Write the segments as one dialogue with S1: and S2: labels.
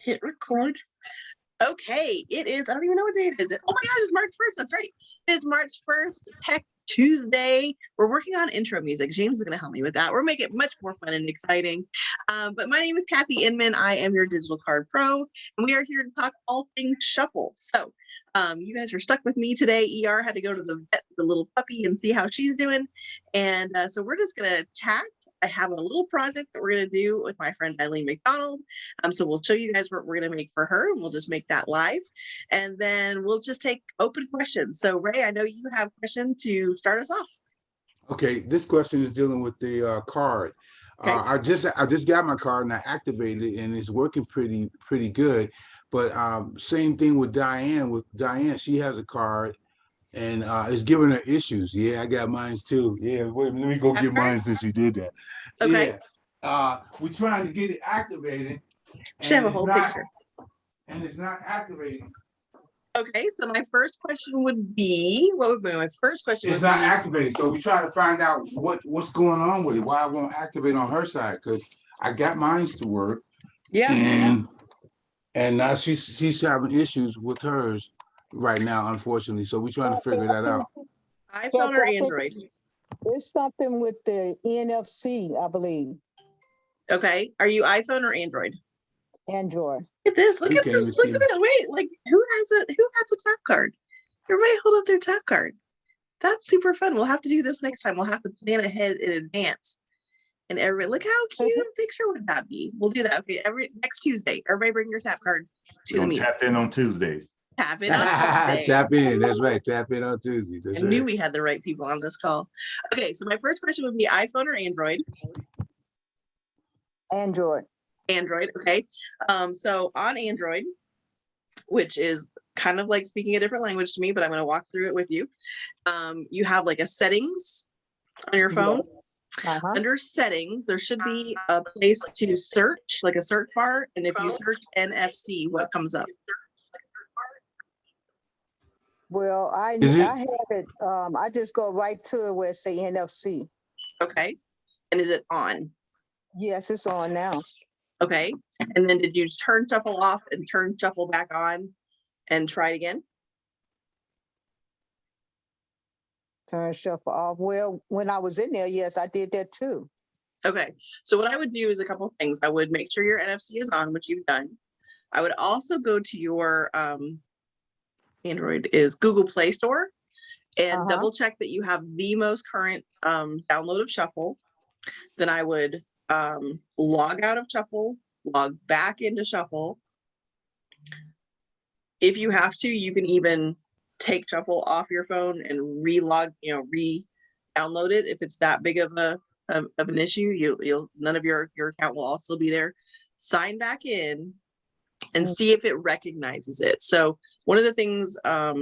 S1: hit record. Okay, it is. I don't even know what day it is. Oh my gosh, it's March 1st. That's right. It is March 1st, Tech Tuesday. We're working on intro music. James is going to help me with that. We'll make it much more fun and exciting. But my name is Kathy Inman. I am your digital card pro, and we are here to talk all things shuffle. So you guys are stuck with me today. ER had to go to the vet with the little puppy and see how she's doing. And so we're just going to chat. I have a little project that we're going to do with my friend Eileen Mcdonald. So we'll show you guys what we're going to make for her, and we'll just make that live. And then we'll just take open questions. So Ray, I know you have a question to start us off.
S2: Okay, this question is dealing with the card. Okay. I just got my card and I activated it, and it's working pretty good. But same thing with Diane. With Diane, she has a card, and it's giving her issues. Yeah, I got mine too. Yeah, wait, let me go get mine since you did that.
S1: Okay.
S2: Yeah. We're trying to get it activated.
S1: Should have a whole picture.
S2: And it's not activating.
S1: Okay, so my first question would be, what would be my first question?
S2: It's not activated, so we try to find out what's going on with it. Why it won't activate on her side? Because I got mine to work.
S1: Yeah.
S2: And now she's having issues with hers right now, unfortunately. So we're trying to figure that out.
S1: iPhone or Android?
S3: It's something with the NFC, I believe.
S1: Okay. Are you iPhone or Android?
S3: Android.
S1: Look at this. Look at this. Look at this. Wait, like who has a tap card? Everybody hold up their tap card. That's super fun. We'll have to do this next time. We'll have to plan ahead in advance. And everybody, look how cute a picture would that be. We'll do that. Okay, next Tuesday. Everybody bring your tap card to the meeting.
S4: Tap in on Tuesdays.
S1: Tap in on Tuesdays.
S2: Tap in. That's right. Tap in on Tuesdays.
S1: I knew we had the right people on this call. Okay, so my first question would be iPhone or Android?
S3: Android.
S1: Android, okay. So on Android, which is kind of like speaking a different language to me, but I'm going to walk through it with you. You have like a settings on your phone.
S3: Uh-huh.
S1: Under settings, there should be a place to search, like a search bar. And if you search NFC, what comes up?
S3: Well, I have it. I just go right to where it say NFC.
S1: Okay. And is it on?
S3: Yes, it's on now.
S1: Okay. And then did you turn shuffle off and turn shuffle back on and try it again?
S3: Turn shuffle off. Well, when I was in there, yes, I did that too.
S1: Okay. So what I would do is a couple of things. I would make sure your NFC is on, which you've done. I would also go to your Android is Google Play Store and double check that you have the most current download of Shuffle. Then I would log out of Shuffle, log back into Shuffle. If you have to, you can even take Shuffle off your phone and re-download it. If it's that big of an issue, you'll none of your account will also be there. Sign back in and see if it recognizes it. So one of the things, oh,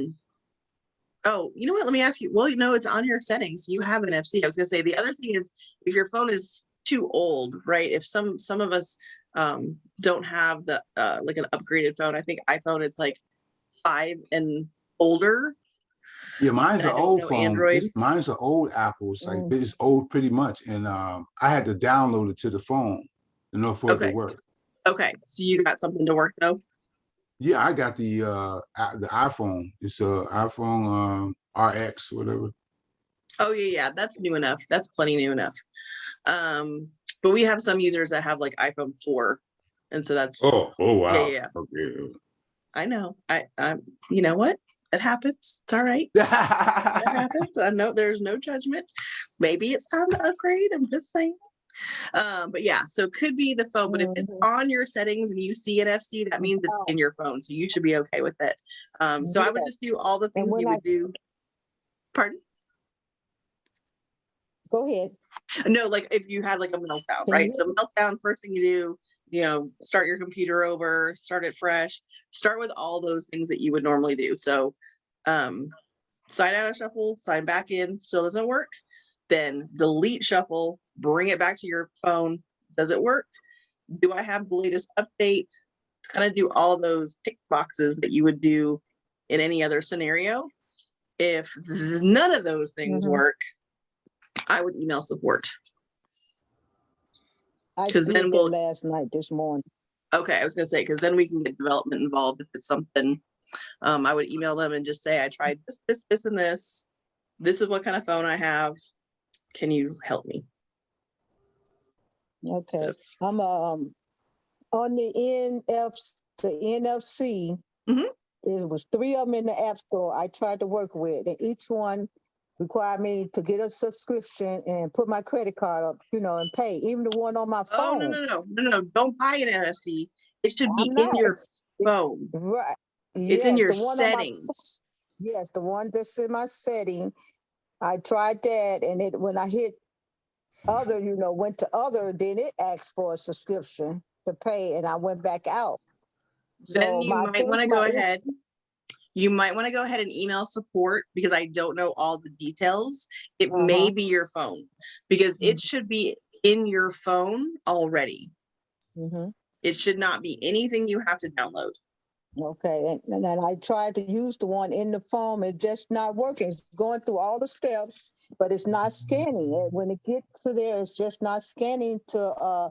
S1: you know what? Let me ask you. Well, it's on your settings. You have an NFC. I was gonna say the other thing is if your phone is too old, right? If some of us don't have the like an upgraded phone. I think iPhone it's like 5 and older.
S2: Yeah, mine's an old phone.
S1: Android.
S2: Mine's an old Apple. It's like it's old pretty much, and I had to download it to the phone in order for it to work.
S1: Okay, so you got something to work though.
S2: Yeah, I got the iPhone. It's a iPhone RX, whatever.
S1: Oh yeah, that's new enough. That's plenty new enough. But we have some users that have like iPhone 4, and so that's
S2: oh wow.
S1: Yeah.
S2: Okay.
S1: I know. I you know what? It happens. It's all right. It happens. I know there's no judgment. Maybe it's time to upgrade. I'm just saying. But yeah, so it could be the phone, but if it's on your settings and you see NFC, that means it's in your phone. So you should be okay with it. So I would just do all the things you would do. Pardon?
S3: Go ahead.
S1: No, like if you had like a meltdown, right? So meltdown, first thing you do, start your computer over, start it fresh, start with all those things that you would normally do. So sign out of Shuffle, sign back in, still doesn't work. Then delete Shuffle, bring it back to your phone. Does it work? Do I have the latest update? Kind of do all those tick boxes that you would do in any other scenario. If none of those things work, I would email support.
S3: Because
S1: then we'll
S3: last night, this morning.
S1: Okay, I was gonna say, because then we can get development involved if it's something. I would email them and just say, I tried this, and this. This is what kind of phone I have. Can you help me?
S3: Okay.
S1: So,
S3: I'm on the NFC.
S1: Mhm.
S3: There was 3 of them in the App Store I tried to work with, and each one required me to get a subscription and put my credit card up, and pay. Even the one on my
S1: oh,
S3: phone.
S1: no. Don't buy an NFC. It should be
S3: I'm
S1: in
S3: not.
S1: your phone.
S3: Right.
S1: It's in
S3: Yes,
S1: your
S3: the one on my
S1: settings.
S3: yes, the one that's in my setting. I tried that, and when I hit other, went to other, then it asked for a subscription to pay, and I went back out.
S1: Then
S3: So
S1: you might want to go ahead. You might want to go ahead and email support, because I don't know all the details. It may be your phone, because it should be in your phone already. It should not be anything you have to download.
S3: Okay, and I tried to use the one in the phone. It's just not working. It's going through all the steps, but it's not scanning. And when it gets to there, it's just not scanning to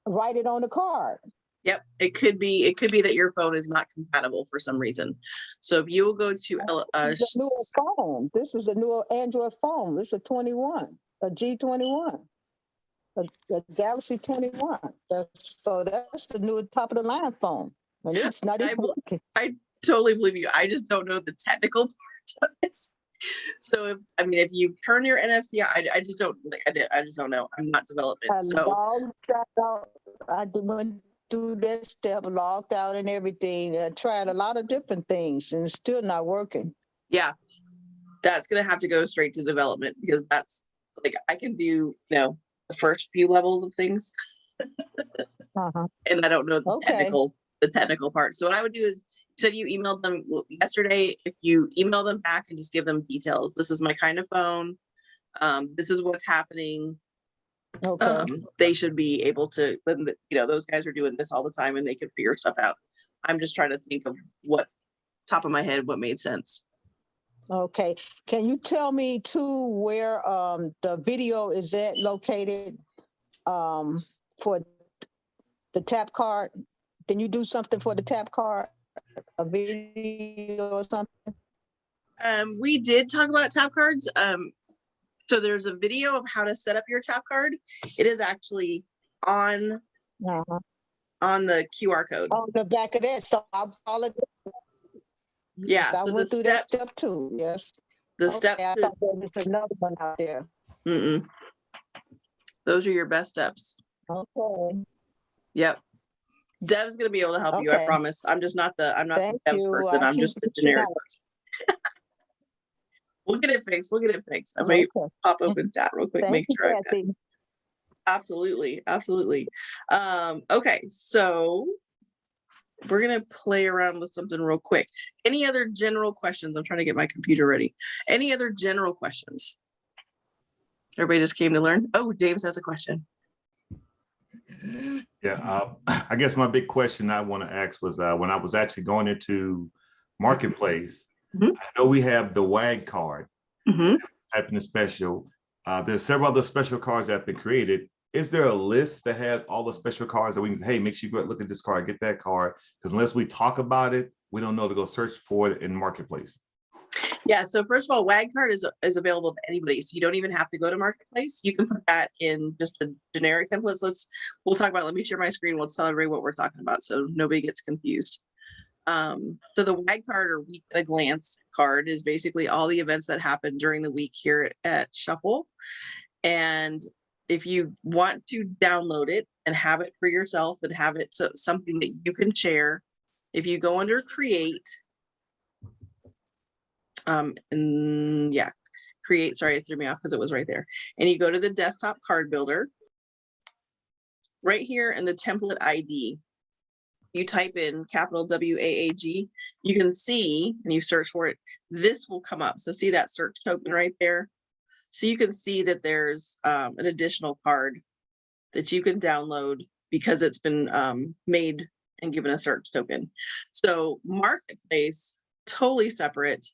S3: write it on the card.
S1: Yep, it could be that your phone is not compatible for some reason. So if you will go to
S3: this is a newer phone. This is a newer Android phone. It's a 21, a G21, a Galaxy 21. That's the new top of the line phone, and it's not even working.
S1: I totally believe you. I just don't know the technical part of it. So if you turn your NFC, I just don't I just don't know. I'm not development.
S3: I went through that step, logged out and everything. I tried a lot of different things, and it's still not working.
S1: Yeah, that's gonna have to go straight to development, because that's I can do the first few levels of things, and I don't know the technical part. So what I would do is, you said you emailed them yesterday. If you email them back and just give them details, this is my kind of phone. This is what's happening.
S3: Okay.
S1: They should be able to, those guys are doing this all the time, and they can figure stuff out. I'm just trying to think of top of my head, what made sense.
S3: Okay. Can you tell me too where the video is located for the tap card? Can you do something for the tap card? A video or something?
S1: We did talk about tap cards. So there's a video of how to set up your tap card. It is actually on the QR code.
S3: On the back of that, so I'll follow it.
S1: Yeah,
S3: I went through that step too. Yes.
S1: The steps.
S3: I thought there was another one out there.
S1: Those are your best steps.
S3: Okay.
S1: Yep. Dev's gonna be able to help you. I promise. I'm not the dev person. I'm just the generic person. We'll get it fixed. I may pop open chat real quick. Make sure I got it. Absolutely. Okay, so we're gonna play around with something real quick. Any other general questions? I'm trying to get my computer ready. Any other general questions? Everybody just came to learn. Oh, James has a question.
S4: Yeah, I guess my big question I want to ask was when I was actually going into Marketplace, I know we have the WAG card, typing the special. There's several other special cards that have been created. Is there a list that has all the special cards that we can say, hey, make sure you go look at this card, get that card? Because unless we talk about it, we don't know to go search for it in Marketplace.
S1: Yeah, so first of all, WAG card is available to anybody, so you don't even have to go to Marketplace. You can put that in just the generic templates. We'll talk about it. Let me share my screen. We'll tell everybody what we're talking about so nobody gets confused. So the WAG card, or week at a glance card, is basically all the events that happen during the week here at Shuffle. And if you want to download it and have it for yourself and have it so something that you can share, if you go under create, create, sorry, it threw me off because it was right there. And you go to the desktop card builder. Right here in the template ID, you type in capital WAAG, you can see, and you search for it, this will come up. So see that search token right there? So you can see that there's an additional card that you can download because it's been made and given a search token. So Marketplace, totally separate,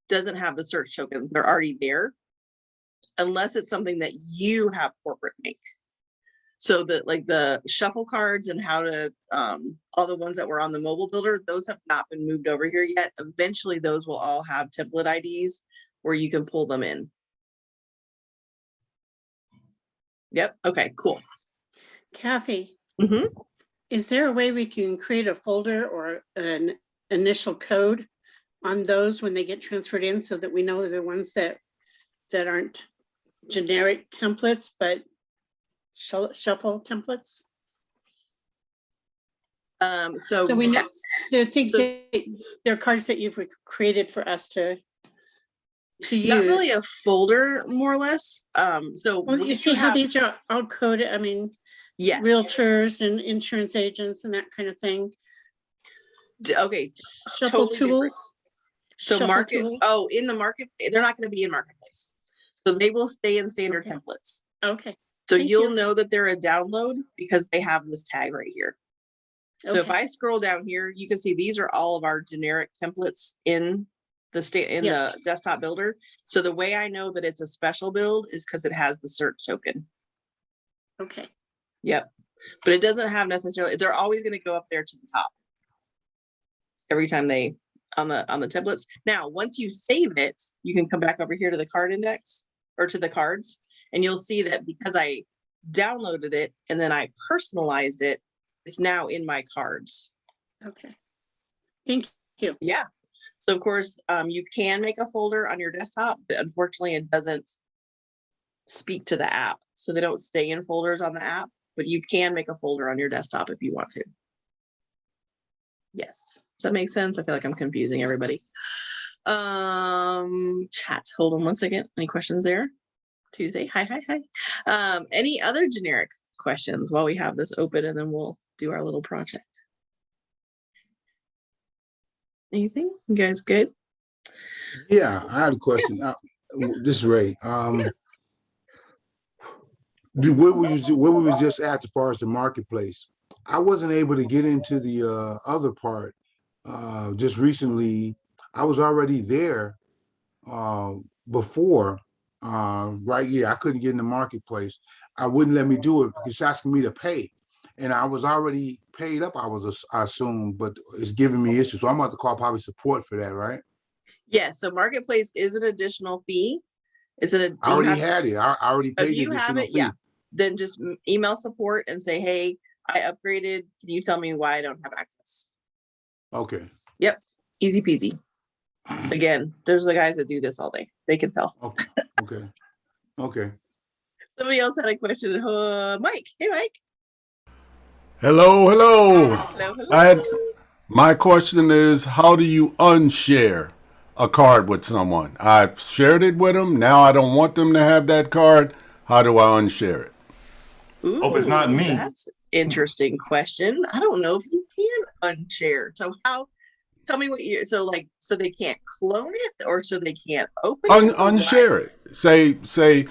S1: doesn't have the search tokens. They're already there, unless it's something that you have corporate make. So that like the shuffle cards and how to all the ones that were on the mobile builder, those have not been moved over here yet. Eventually those will all have template IDs where you can pull them in. Yep. Okay, cool.
S5: Kathy,
S1: Mm-hmm.
S5: is there a way we can create a folder or an initial code on those when they get transferred in so that we know they're the ones that aren't generic templates, but shuffle templates?
S1: So
S5: we know
S1: yes.
S5: there are things
S1: So-
S5: that there are cards that you've created for us to use.
S1: Not really a folder, more or less. So
S5: Well, you see how these are all coded. I mean,
S1: yes.
S5: realtors and insurance agents and that kind of thing.
S1: Okay.
S5: Shuffle
S1: Totally
S5: tools.
S1: different. So
S5: Shuffle
S1: market.
S5: tools.
S1: Oh, in the market, they're not going to be in marketplace. So they will stay in standard
S5: Okay.
S1: templates.
S5: Okay.
S1: So
S5: Thank
S1: you'll
S5: you.
S1: know that they're a download because they have this tag right here. So if
S5: Okay.
S1: I scroll down here, you can see these are all of our generic templates in the
S5: Yes.
S1: the desktop builder. So the way I know that it's a special build is because it has the search token.
S5: Okay.
S1: Yep. But it doesn't have necessarily, they're always going to go up there to the top every time they on the templates. Now, once you save it, you can come back over here to the card index or to the cards, and you'll see that because I downloaded it and then I personalized it, it's now in my cards.
S5: Okay. Thank you.
S1: Yeah. So of course, you can make a folder on your desktop, but unfortunately it doesn't speak to the app. So they don't stay in folders on the app, but you can make a folder on your desktop if you want to. Yes. Does that make sense? I feel like I'm confusing everybody. Chat, hold on one second. Any questions there? Tuesday. Hi. Any other generic questions while we have this open, and then we'll do our little project. Anything? You guys good?
S2: Yeah, I had a question. This is Ray. What we was just at as far as the marketplace? I wasn't able to get into the other part. Just recently, I was already there before. Right? Yeah, I couldn't get in the marketplace. I wouldn't let me do it because it's asking me to pay, and I was already paid up. I assume, but it's giving me issues. So I'm about to call probably support for that, right?
S1: Yeah. So marketplace is an additional fee. Is it?
S2: I already had it. I already paid
S1: If you
S2: the
S1: have
S2: additional
S1: it,
S2: fee.
S1: yeah. Then just email support and say, "Hey, I upgraded. Can you tell me why I don't have access?"
S2: Okay.
S1: Yep. Easy peasy. Again, there's the guys that do this all day. They can tell.
S2: Okay.
S1: Somebody else had a question. Mike. Hey, Mike.
S6: Hello.
S1: Hello.
S6: My question is, how do you unshare a card with someone? I've shared it with them. Now I don't want them to have that card. How do I unshare it?
S1: Ooh,
S4: Hope it's not me.
S1: That's an interesting question. I don't know if you can unshare. So how? Tell me what you so they can't clone it, or so they can't open it.
S6: Unshare it. Say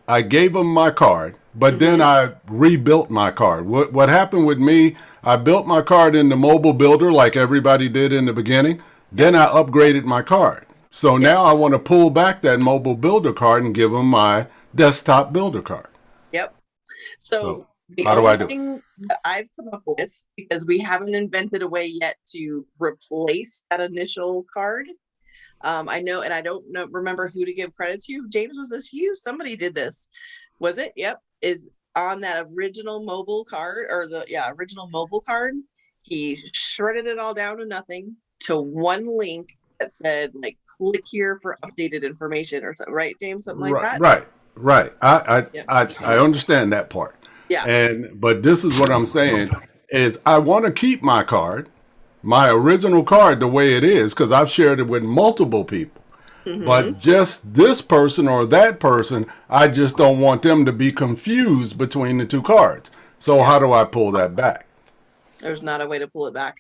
S6: I gave them my card, but then I rebuilt my card. What happened with me? I built my card in the mobile builder like everybody did in the beginning. Then I upgraded my card. So now I want to pull back that mobile builder card and give them my desktop builder card.
S1: Yep. So the
S6: how do I
S1: only
S6: do it?
S1: thing that I've come up with, because we haven't invented a way yet to replace that initial card. I know, and I don't remember who to give credit to. James, was this you? Somebody did this. Was it? Yep. Is on that original mobile card, or original mobile card. He shredded it all down to nothing, to one link that said, like, click here for updated information or something, right, James? Something like that.
S6: Right. I understand that part.
S1: Yeah.
S6: But this is what I'm saying is I want to keep my card, my original card, the way it is, because I've shared it with multiple people. But just this person or that person, I just don't want them to be confused between the two cards. So how do I pull that back?
S1: There's not a way to pull it back.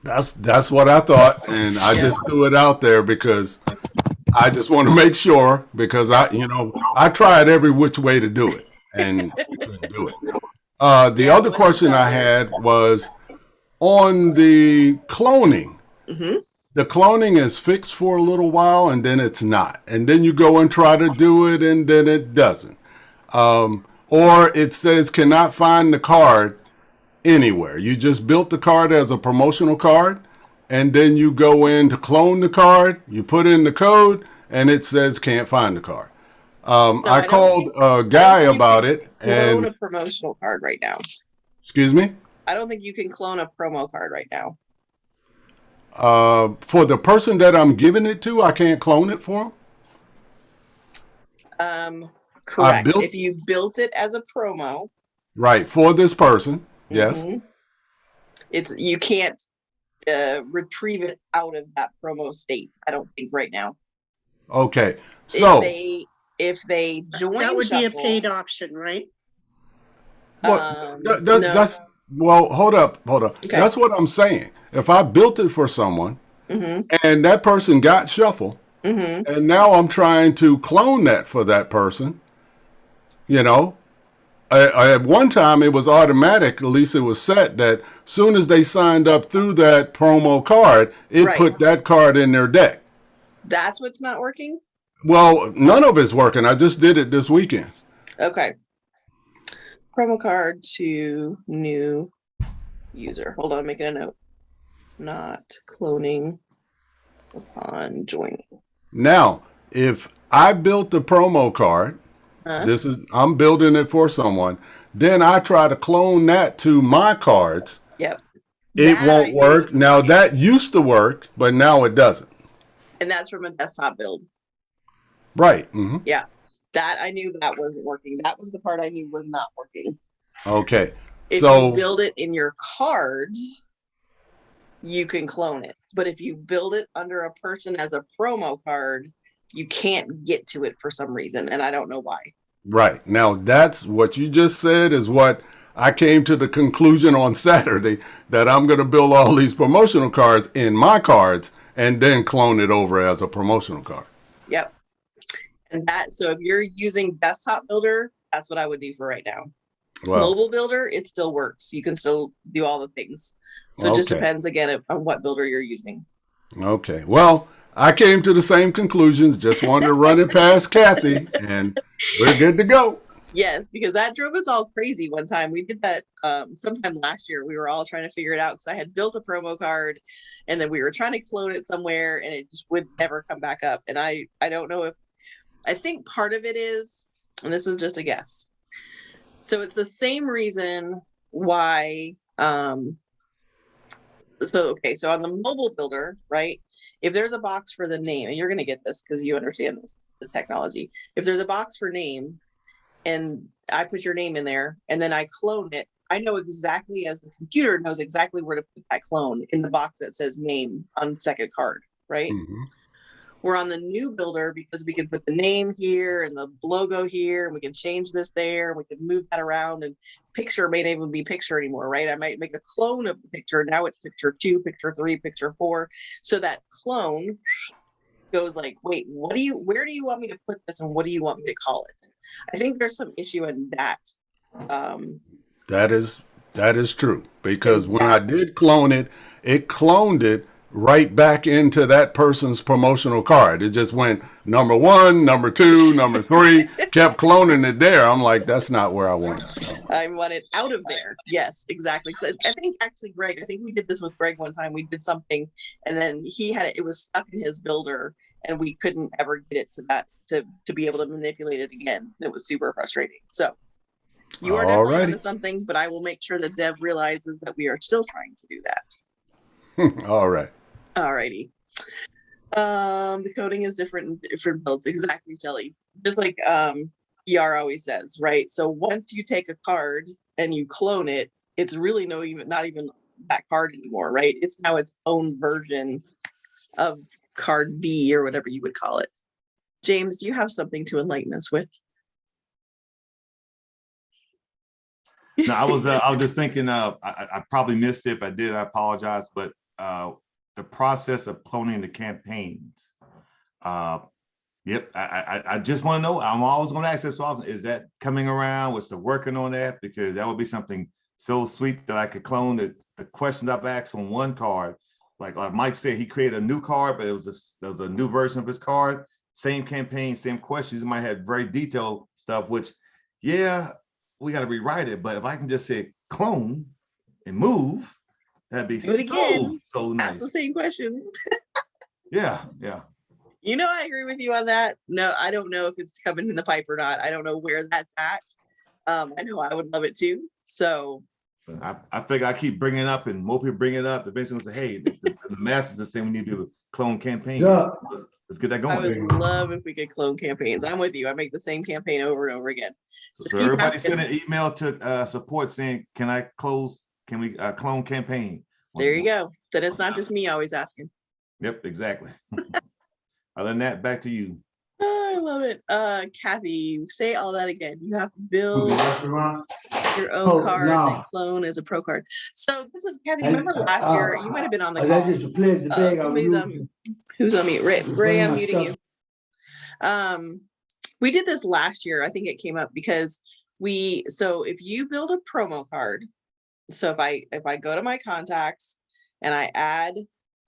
S6: That's what I thought, and I just threw it out there because I just want to make sure, because I tried every which way to do it and couldn't do it. The other question I had was on the cloning. The cloning is fixed for a little while and then it's not, and then you go and try to do it and then it doesn't. or it says cannot find the card anywhere. You just built the card as a promotional card, and then you go in to clone the card, you put in the code, and it says can't find the card. I called a guy about it,
S1: clone
S6: and
S1: a promotional card right now.
S6: excuse me?
S1: I don't think you can clone a promo card right now.
S6: For the person that I'm giving it to, I can't clone it for them.
S1: Correct. If you built it as a promo,
S6: right, for this person, yes.
S1: You can't retrieve it out of that promo state, I don't think, right now.
S6: Okay, so
S1: if they join,
S5: That would be a
S1: Shuffle,
S5: paid option, right?
S6: that's well, hold up.
S1: Okay.
S6: That's what I'm saying. If I built it for someone and that person got Shuffle, and now I'm trying to clone that for that person, you know, at one time it was automatic, at least it was set that soon as they signed up through that promo card, it put that card in their deck.
S1: That's what's not working?
S6: Well, none of it's working. I just did it this weekend.
S1: Okay. Promo card to new user. Hold on, I'm making a note. Not cloning upon joining.
S6: Now, if I built the promo card, I'm building it for someone, then I try to clone that to my cards.
S1: Yep.
S6: It won't work. Now that used to work, but now it doesn't.
S1: And that's from a desktop build.
S6: Right.
S1: Yeah. That I knew that wasn't working. That was the part I knew was not working.
S6: Okay.
S1: If you build it in your cards, you can clone it. But if you build it under a person as a promo card, you can't get to it for some reason. And I don't know why.
S6: Right. Now, that's what you just said is what I came to the conclusion on Saturday, that I'm going to build all these promotional cards in my cards and then clone it over as a promotional card.
S1: Yep. And so if you're using desktop builder, that's what I would do for right now. Well, mobile builder, it still works. You can still do all the things. So it just depends again on what builder you're using.
S6: Okay. Well, I came to the same conclusions. Just wanted to run it past Kathy, and we're good to go.
S1: Yes, because that drove us all crazy one time. We did that sometime last year. We were all trying to figure it out because I had built a promo card, and then we were trying to clone it somewhere, and it just would never come back up. And I don't know if, I think part of it is, and this is just a guess. So it's the same reason why. So on the mobile builder, right? If there's a box for the name, and you're going to get this because you understand this, the technology. If there's a box for name, and I put your name in there, and then I clone it, I know exactly, as the computer knows exactly where to put that clone in the box that says name on second card, right? We're on the new builder because we can put the name here and the logo here, and we can change this there, and we can move that around, and picture may not even be picture anymore, right? I might make a clone of the picture. Now it's picture 2, picture 3, picture 4. So that clone goes like, wait, where do you want me to put this, and what do you want me to call it? I think there's some issue in that.
S6: That is true, because when I did clone it, it cloned it right back into that person's promotional card. It just went number 1, number 2, number 3, kept cloning it there. I'm like, that's not where I want it.
S1: I want it out of there. Yes, exactly. So I think actually, Greg, I think we did this with Greg one time. We did something, and then he had it was stuck in his builder, and we couldn't ever get it to that to be able to manipulate it again. It was super frustrating. So you are definitely onto something, but I will make sure that Deb realizes that we are still trying to do that.
S6: All right.
S1: All righty. The coding is different in different builds. Exactly, Shelly. Just like ER always says, right? So once you take a card and you clone it, it's really not even that card anymore, right? It's now its own version of card B or whatever you would call it. James, do you have something to enlighten us with?
S4: No, I was just thinking I probably missed it. If I did, I apologize. But the process of cloning the campaigns. Yep, I just want to know. I'm always going to ask this often. Is that coming around? We're still working on that, because that would be something so sweet that I could clone the questions I've asked on one card. Like Mike said, he created a new card, but there was a new version of his card. Same campaign, same questions. It might have very detailed stuff, which, yeah, we got to rewrite it. But if I can just say clone and move, that'd be
S1: Do it again.
S4: so nice.
S1: Ask the same questions.
S4: Yeah.
S1: You know, I agree with you on that. No, I don't know if it's coming in the pipe or not. I don't know where that's at. I know I would love it too. So
S4: I figure I keep bringing it up and more people bring it up. Eventually say, hey, the masses are saying we need to do a clone campaign.
S7: Yeah.
S4: Let's get that going.
S1: I would love if we could clone campaigns. I'm with you. I make the same campaign over and over again.
S4: So everybody send an email to support saying, can we clone campaign?
S1: There you go. Then it's not just me always asking.
S4: Yep, exactly. Other than that, back to you.
S1: Oh, I love it. Kathy, say all that again. You have to build your own card and clone as a pro card. So this is Kathy. Remember last year? You might have been on the call. Somebody's on mute. Who's on mute? Ray, I'm muting you. We did this last year. I think it came up because so if you build a promo card, so if I go to my contacts and I add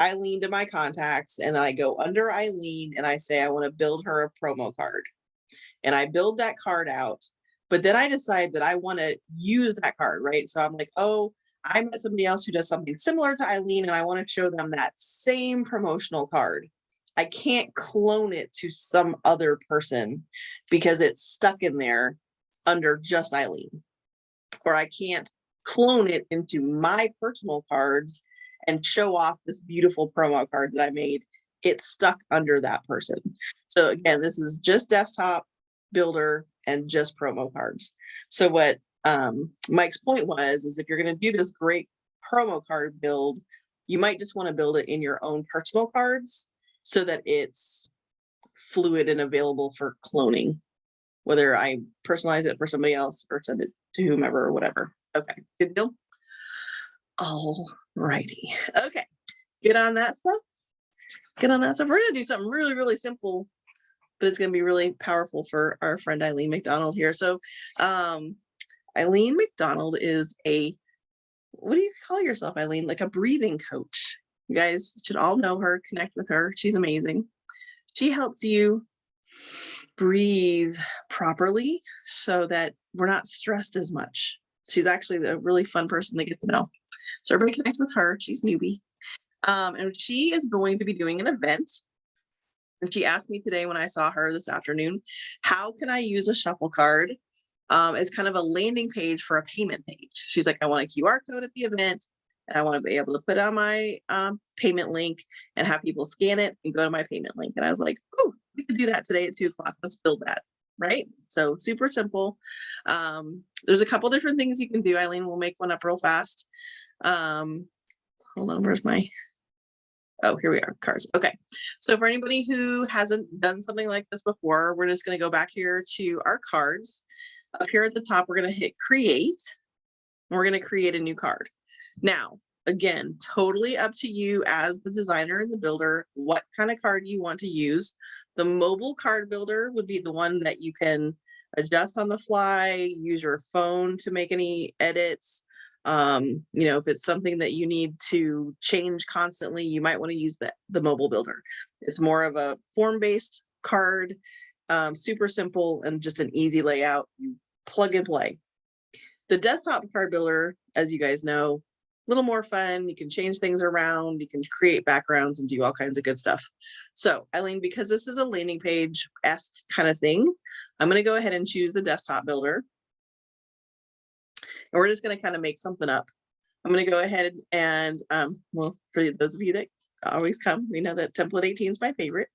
S1: Eileen to my contacts, and then I go under Eileen and I say I want to build her a promo card, and I build that card out, but then I decide that I want to use that card, right? So I'm like, oh, I met somebody else who does something similar to Eileen, and I want to show them that same promotional card. I can't clone it to some other person because it's stuck in there under just Eileen, or I can't clone it into my personal cards and show off this beautiful promo card that I made. It's stuck under that person. So again, this is just desktop builder and just promo cards. So what Mike's point is if you're going to do this great promo card build, you might just want to build it in your own personal cards so that it's fluid and available for cloning, whether I personalize it for somebody else or send it to whomever or whatever. Okay, good deal. All righty. Okay, get on that stuff. We're gonna do something really, really simple, but it's gonna be really powerful for our friend Eileen Mcdonald here. So Eileen Mcdonald is what do you call yourself, Eileen? Like a breathing coach. You guys should all know her, connect with her. She's amazing. She helps you breathe properly so that we're not stressed as much. She's actually a really fun person to get to know. So everybody connect with her. She's newbie. And she is going to be doing an event. And she asked me today when I saw her this afternoon, how can I use a shuffle card as kind of a landing page for a payment page? She's like, I want a QR code at the event, and I want to be able to put on my payment link and have people scan it and go to my payment link. And I was like, oh, we could do that today at 2:00. Let's build that. Right? So super simple. There's a couple different things you can do. Eileen will make one up real fast. Hold on, where's my, oh, here we are, cards. Okay, so for anybody who hasn't done something like this before, we're just going to go back here to our cards. Up here at the top, we're going to hit create, and we're going to create a new card. Now, again, totally up to you as the designer and the builder, what kind of card you want to use. The mobile card builder would be the one that you can adjust on the fly, use your phone to make any edits. If it's something that you need to change constantly, you might want to use the mobile builder. It's more of a form-based card, super simple and just an easy layout. You plug and play. The desktop card builder, as you guys know, a little more fun. You can change things around, you can create backgrounds and do all kinds of good stuff. So Eileen, because this is a landing page-esque kind of thing, I'm going to go ahead and choose the desktop builder. And we're just going to kind of make something up. I'm going to go ahead and, well, for those of you that always come, we know that template 18 is my favorite.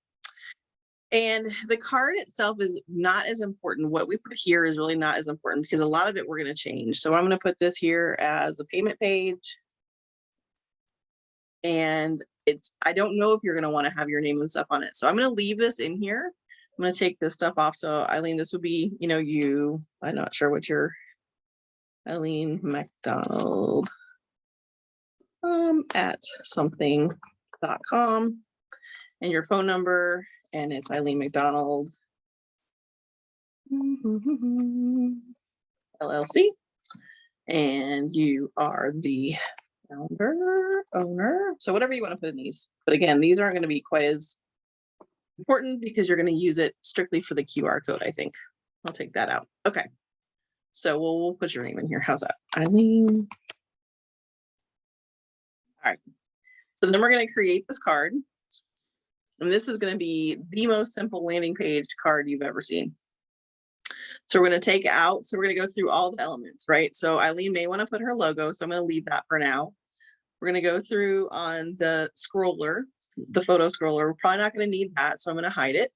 S1: And the card itself is not as important. What we put here is really not as important because a lot of it we're going to change. So I'm going to put this here as a payment page. And I don't know if you're going to want to have your name and stuff on it. So I'm going to leave this in here. I'm going to take this stuff off. So Eileen, this would be, you, I'm not sure what your Eileen Mcdonald at something.com and your phone number, and it's Eileen Mcdonald LLC, and you are the founder, owner, so whatever you want to put in these. But again, these aren't going to be quite as important because you're going to use it strictly for the QR code, I think. I'll take that out. Okay. So we'll put your name in here. How's that? Eileen. All right. So then we're going to create this card. And this is going to be the most simple landing page card you've ever seen. So we're going to take out, so we're going to go through all the elements, right? So Eileen may want to put her logo, so I'm going to leave that for now. We're going to go through on the scroller, the photo scroller. We're probably not going to need that, so I'm going to hide it.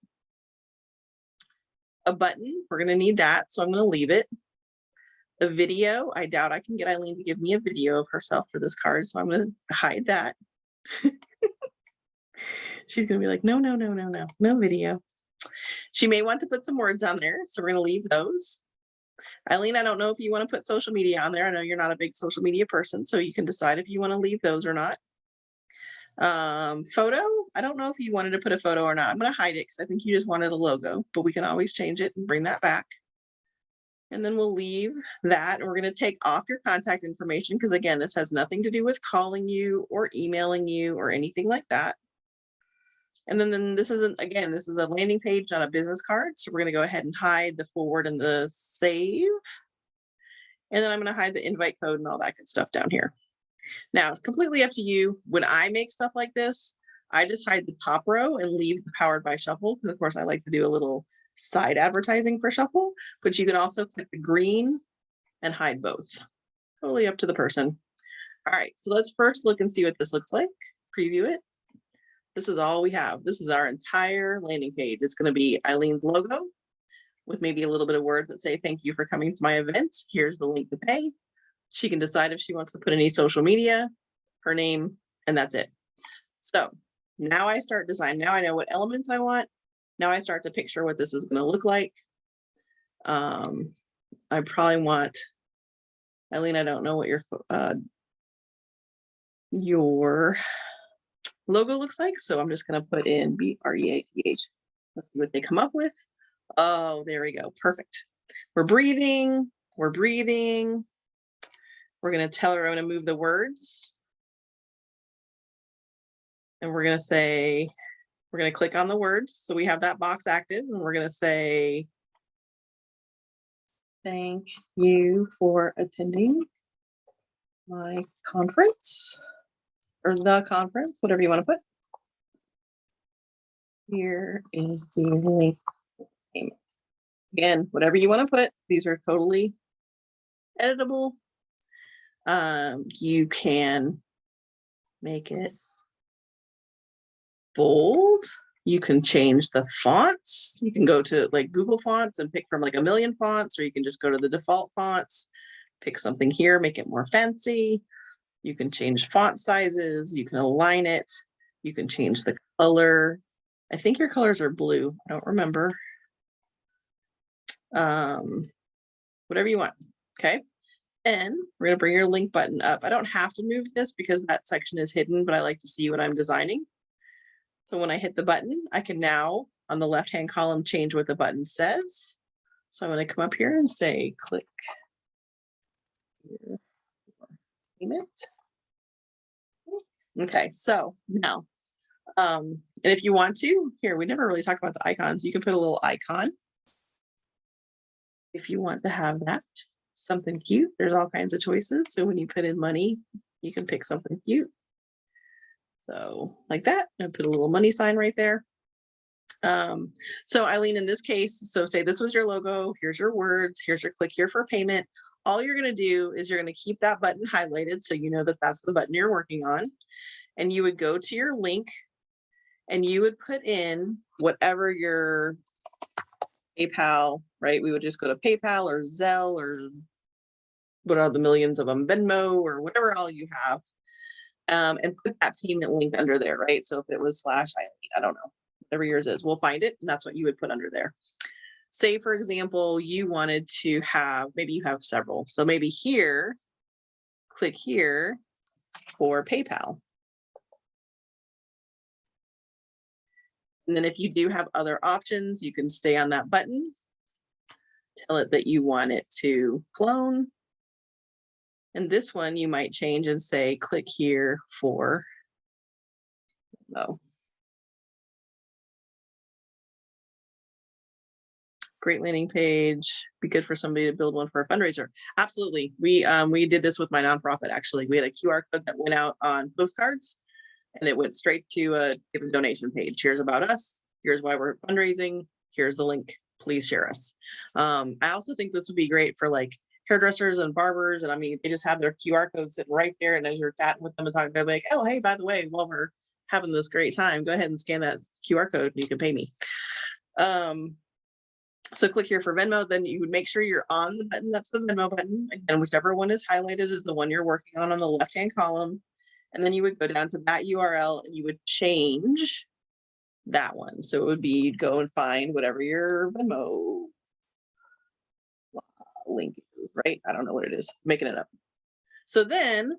S1: A button, we're going to need that, so I'm going to leave it. A video, I doubt I can get Eileen to give me a video of herself for this card, so I'm going to hide that. She's going to be like, no, no, no, no, no, no video. She may want to put some words on there, so we're going to leave those. Eileen, I don't know if you want to put social media on there. I know you're not a big social media person, so you can decide if you want to leave those or not. Photo, I don't know if you wanted to put a photo or not. I'm going to hide it because I think you just wanted a logo, but we can always change it and bring that back. And then we'll leave that. And we're going to take off your contact information because, again, this has nothing to do with calling you or emailing you or anything like that. And then this isn't, again, this is a landing page, not a business card. So we're going to go ahead and hide the forward and the save. And then I'm going to hide the invite code and all that good stuff down here. Now, completely up to you. When I make stuff like this, I just hide the top row and leave the powered by Shuffle, because of course I like to do a little side advertising for Shuffle, but you can also click the green and hide both. Totally up to the person. All right, so let's first look and see what this looks like. Preview it. This is all we have. This is our entire landing page. It's going to be Eileen's logo with maybe a little bit of words that say, thank you for coming to my event. Here's the link to pay. She can decide if she wants to put any social media, her name, and that's it. So now I start designing. Now I know what elements I want. Now I start to picture what this is going to look like. I probably want, Eileen, I don't know what your logo looks like. So I'm just going to put in BREATH. Let's see what they come up with. Oh, there we go. Perfect. We're breathing. We're breathing. We're going to tell her I'm going to move the words. And we're going to say, we're going to click on the words. So we have that box active and we're going to say, thank you for attending my conference or the conference, whatever you want to put. Here is the link. Again, whatever you want to put, these are totally editable. You can make it bold. You can change the fonts. You can go to like Google Fonts and pick from like 1 million fonts, or you can just go to the default fonts, pick something here, make it more fancy. You can change font sizes. You can align it. You can change the color. I think your colors are blue. I don't remember. Whatever you want. Okay. And we're going to bring your link button up. I don't have to move this because that section is hidden, but I like to see what I'm designing. So when I hit the button, I can now on the left-hand column change what the button says. So I'm going to come up here and say, click here for payment. Okay, so now, and if you want to, here, we never really talk about the icons. You can put a little icon if you want to have that. Something cute. There's all kinds of choices. So when you put in money, you can pick something cute. So like that, and put a little money sign right there. So Eileen, in this case, so say this was your logo, here's your words, here's your click here for payment. All you're going to do is you're going to keep that button highlighted so you know that that's the button you're working on. And you would go to your link and you would put in whatever your PayPal, right? We would just go to PayPal or Zelle or what are the millions of them, Venmo or whatever all you have. And put that payment link under there, right? So if it was / Eileen, I don't know, whatever yours is, we'll find it. And that's what you would put under there. Say, for example, you wanted to have, maybe you have several. So maybe here, click here for PayPal. And then if you do have other options, you can stay on that button, tell it that you want it to clone. And this one you might change and say, click here for, Great landing page. Be good for somebody to build one for a fundraiser. Absolutely. We did this with my nonprofit. Actually, we had a QR code that went out on postcards, and it went straight to a give a donation page. Here's about us. Here's why we're fundraising. Here's the link. Please share us. I also think this would be great for like hairdressers and barbers. And I mean, they just have their QR code sitting right there. And as you're chatting with them and talking, they're like, oh, hey, by the way, while we're having this great time, go ahead and scan that QR code and you can pay me. So click here for Venmo, then you would make sure you're on the button. That's the Venmo button. And whichever one is highlighted is the one you're working on the left-hand column. And then you would go down to that URL and you would change that one. So it would be, you'd go and find whatever your Venmo link is, right? I don't know what it is, making it up. So then,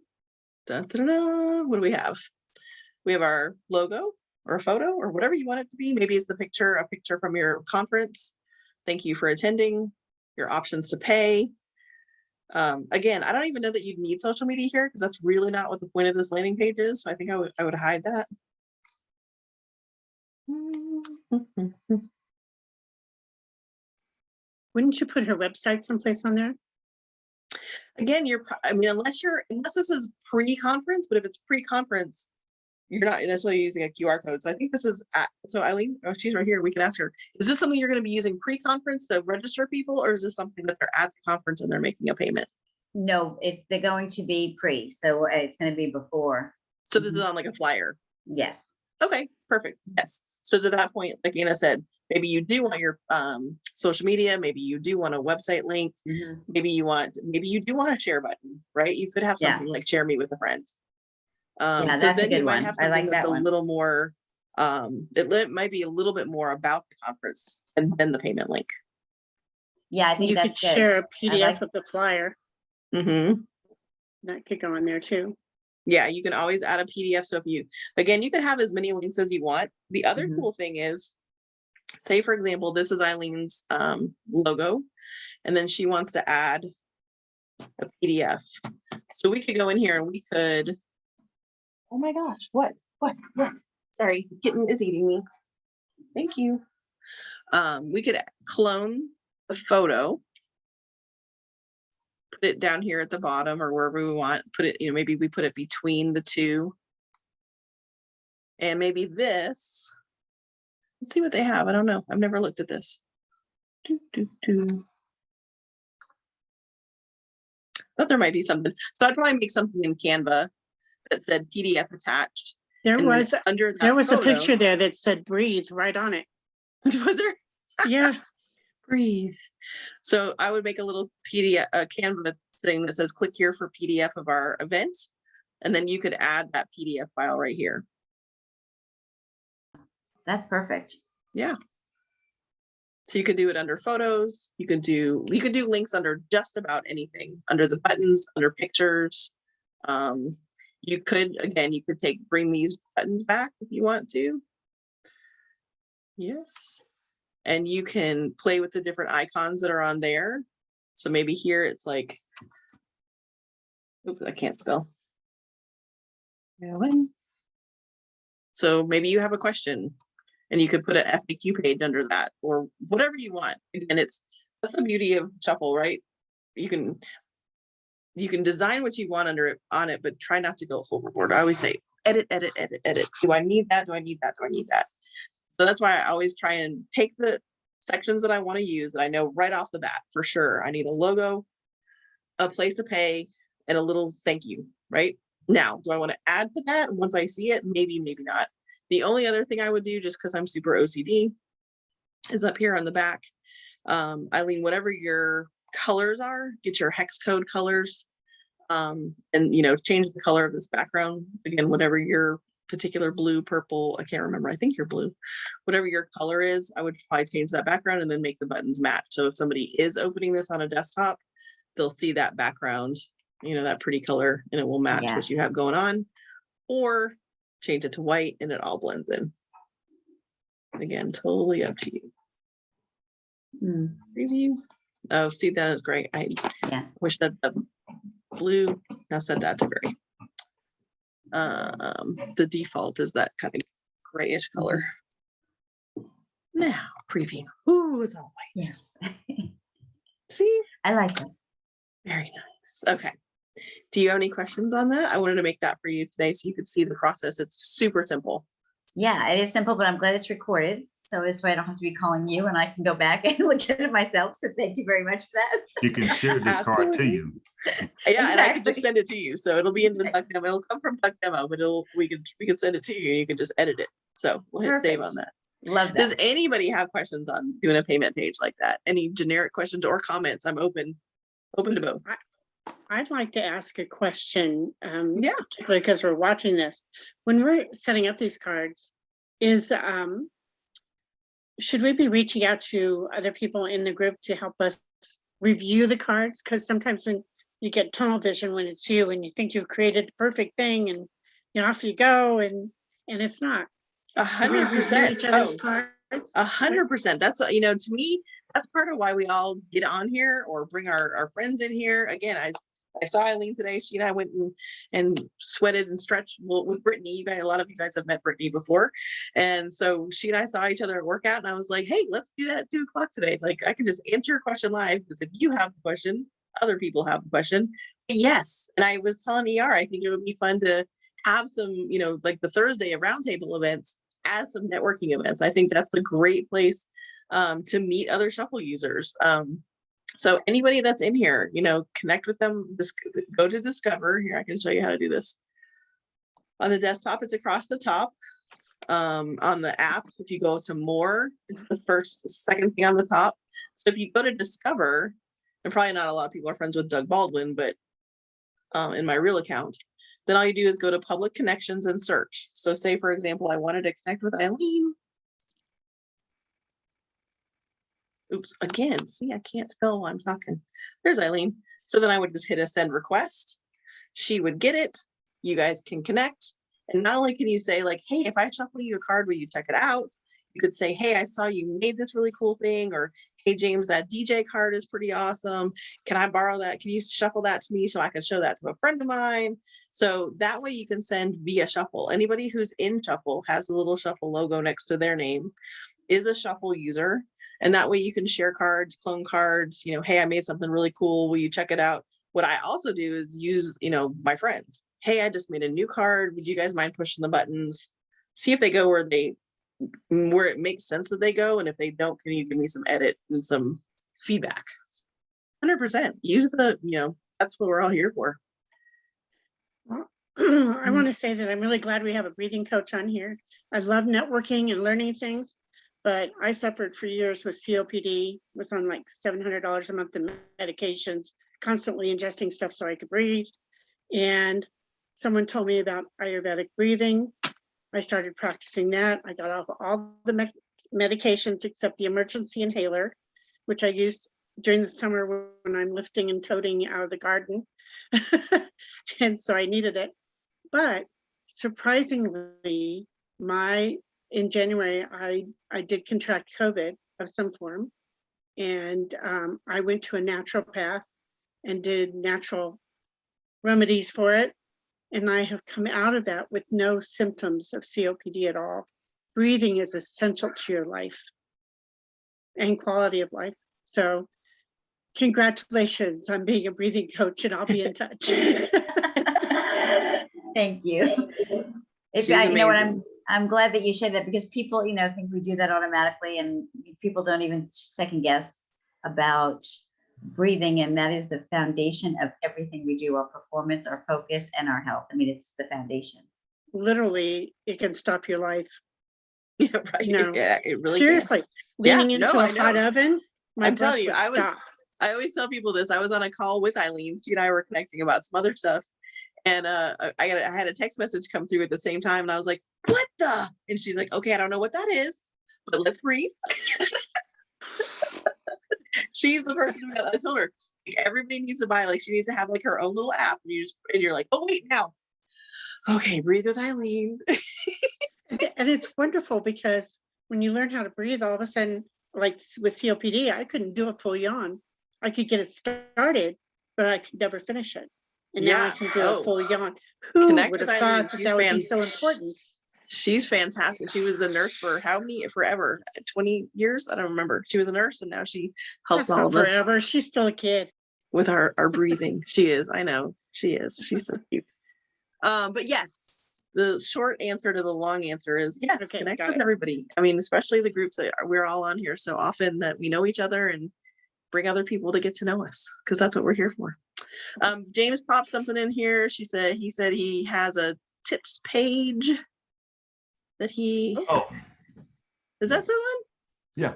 S1: what do we have? We have our logo or a photo or whatever you want it to be. Maybe it's the picture, a picture from your conference. Thank you for attending. Your options to pay. Again, I don't even know that you'd need social media here because that's really not what the point of this landing page is. So I think I would hide that.
S5: Wouldn't you put her website someplace on there?
S1: Again, I mean, unless this is pre-conference, but if it's pre-conference, you're not necessarily using a QR code. So I think this is so Eileen, oh, she's right here. We can ask her, is this something you're going to be using pre-conference to register people, or is this something that they're at the conference and they're making a payment?
S7: No, they're going to be pre, so it's going to be before.
S1: So this is on like a flyer.
S7: Yes.
S1: Okay, perfect. Yes. So to that point, like Anna said, maybe you do want your social media, maybe you do want a website link, maybe you do want a share button, right? You could have something like share me with a friend.
S7: Yeah,
S1: so
S7: that's
S1: then
S7: a
S1: you
S7: good
S1: might
S7: one.
S1: have
S7: I
S1: something
S7: like
S1: that's
S7: that
S1: a
S7: one.
S1: little more, it might be a little bit more about the conference and then the payment link.
S7: Yeah, I think
S5: You could
S7: that's good.
S5: share a PDF
S7: like-
S5: of the flyer. That could go in there too.
S1: Yeah, you can always add a PDF. So if you could have as many links as you want. The other cool thing is, say for example, this is Eileen's logo, and then she wants to add a PDF. So we could go in here and we could, oh my gosh, what? Sorry, kitten is eating me. Thank you. We could clone the photo, put it down here at the bottom or wherever we want, put it, maybe we put it between the two. And maybe this, let's see what they have. I don't know. I've never looked at this. But there might be something. So I'd probably make something in Canva that said PDF attached.
S5: There was
S1: a
S5: picture there that said breathe right on it.
S1: Was there?
S5: Yeah.
S1: Breathe. So I would make a little PDF, a Canva thing that says click here for PDF of our event. And then you could add that PDF file right here.
S7: That's perfect.
S1: Yeah. So you could do it under photos. You could do links under just about anything, under the buttons, under pictures. You could bring these buttons back if you want to. Yes. And you can play with the different icons that are on there. So maybe here it's like, oops, I can't spell. So maybe you have a question and you could put an FAQ page under that or whatever you want. Again, that's the beauty of Shuffle, right? You can design what you want on it, but try not to go overboard. I always say, edit. Do I need that? Do I need that? Do I need that? So that's why I always try and take the sections that I want to use that I know right off the bat for sure. I need a logo, a place to pay, and a little thank you, right? Now, do I want to add to that once I see it? Maybe, maybe not. The only other thing I would do, just because I'm super OCD, is up here on the back. Eileen, whatever your colors are, get your hex code colors, and change the color of this background. Again, whatever your particular blue, purple, I can't remember, I think you're blue. Whatever your color is, I would probably change that background and then make the buttons match. So if somebody is opening this on a desktop, they'll see that background, that pretty color, and it will match what you have going on, or change it to white and it all blends in. Again, totally up to you. Preview. Oh, see, that is great. I wish that the blue, now set that to gray. The default is that kind of grayish color. Now, preview. Ooh, it's all white.
S7: Yes.
S1: See?
S7: I like it.
S1: Very nice. Okay. Do you have any questions on that? I wanted to make that for you today so you could see the process. It's super simple.
S7: Yeah, it is simple, but I'm glad it's recorded. So this way I don't have to be calling you and I can go back and look at it myself. So thank you very much for that.
S4: You can share this card to you.
S1: Yeah, and I can just
S7: Exactly.
S1: send it to you. So it'll be in the Duck Demo. It'll come from Duck Demo, but we can send it to you and you can just edit it. So we'll hit save
S7: Perfect.
S1: on that.
S7: Love that.
S1: Does anybody have questions on doing a payment page like that? Any generic questions or comments? I'm open to both.
S5: I'd like to ask a question,
S1: Yeah.
S5: particularly because we're watching this. When we're setting up these cards, should we be reaching out to other people in the group to help us review the cards? Because sometimes when you get tunnel vision when it's you and you think you've created the perfect thing and off you go and it's not.
S1: 100%.
S5: Each other's cards.
S1: 100%. That's, to me, that's part of why we all get on here or bring our friends in here. Again, I saw Eileen today. She and I went and sweated and stretched with Brittany. A lot of you guys have met Brittany before. And so she and I saw each other at workout and I was like, hey, let's do that at 2:00 today. Like I can just answer your question live because if you have the question, other people have the question. Yes. And I was telling ER, I think it would be fun to have some, like the Thursday of roundtable events as some networking events. I think that's a great place to meet other Shuffle users. So anybody that's in here, connect with them. Go to Discover. Here, I can show you how to do this. On the desktop, it's across the top. On the app, if you go to More, it's the second thing on the top. So if you go to Discover, and probably not a lot of people are friends with Doug Baldwin, but in my real account, then all you do is go to Public Connections and search. So say, for example, I wanted to connect with Eileen. Oops, again, see, I can't spell while I'm talking. There's Eileen. So then I would just hit a send request. She would get it. You guys can connect. And not only can you say like, hey, if I shuffle you a card, will you check it out? You could say, hey, I saw you made this really cool thing. Or, hey, James, that DJ card is pretty awesome. Can I borrow that? Can you shuffle that to me so I can show that to a friend of mine? So that way you can send via Shuffle. Anybody who's in Shuffle has a little Shuffle logo next to their name is a Shuffle user. And that way you can share cards, clone cards, hey, I made something really cool. Will you check it out? What I also do is use, my friends. Hey, I just made a new card. Would you guys mind pushing the buttons? See if they go where it makes sense that they go. And if they don't, can you give me some edit and some feedback? 100%. Use that's what we're all here for.
S5: Well, I want to say that I'm really glad we have a breathing coach on here. I love networking and learning things. But I suffered for years with COPD, was on like $700 a month in medications, constantly ingesting stuff so I could breathe. And someone told me about Ayurvedic breathing. I started practicing that. I got off all the medications except the emergency inhaler, which I used during the summer when I'm lifting and toting out of the garden. And so I needed it. But surprisingly, in January, I did contract COVID of some form, and I went to a naturopath and did natural remedies for it. And I have come out of that with no symptoms of COPD at all. Breathing is essential to your life and quality of life. So congratulations on being a breathing coach, and I'll be in touch.
S7: Thank you. I'm glad that you shared that because people, think we do that automatically and people don't even second guess about breathing. And that is the foundation of everything we do, our performance, our focus, and our health. I mean, it's the foundation.
S5: Literally, it can stop your life.
S1: Yeah, right. Yeah, it really
S5: seriously
S1: can.
S5: Leaning into a hot oven.
S1: I'm telling you, I always tell people this. I was on a call with Eileen. She and I were connecting about some other stuff. And I had a text message come through at the same time. And I was like, what the? And she's like, okay, I don't know what that is, but let's breathe. She's the person that I told her, everybody needs to buy, she needs to have her own little app. And you're like, oh, wait, now. Okay, breathe with Eileen.
S5: And it's wonderful because when you learn how to breathe, all of a sudden, like with COPD, I couldn't do a full yawn. I could get it started, but I could never finish it. And now I can do a full yawn. Who would have thought that would be so important?
S1: She's fantastic. She was a nurse for how many, forever, 20 years? I don't remember. She was a nurse and now she helps
S5: That's
S1: all
S5: not
S1: of us
S5: forever. She's still a kid.
S1: with our breathing. She is. I know. She is. She's so cute. But yes, the short answer to the long answer is yes,
S5: Okay,
S1: connect
S5: got
S1: with
S5: it.
S1: everybody. I mean, especially the groups that we're all on here so often that we know each other and bring other people to get to know us because that's what we're here for. James popped something in here. He said he has a tips page that he
S4: Oh,
S1: is that someone?
S4: yeah.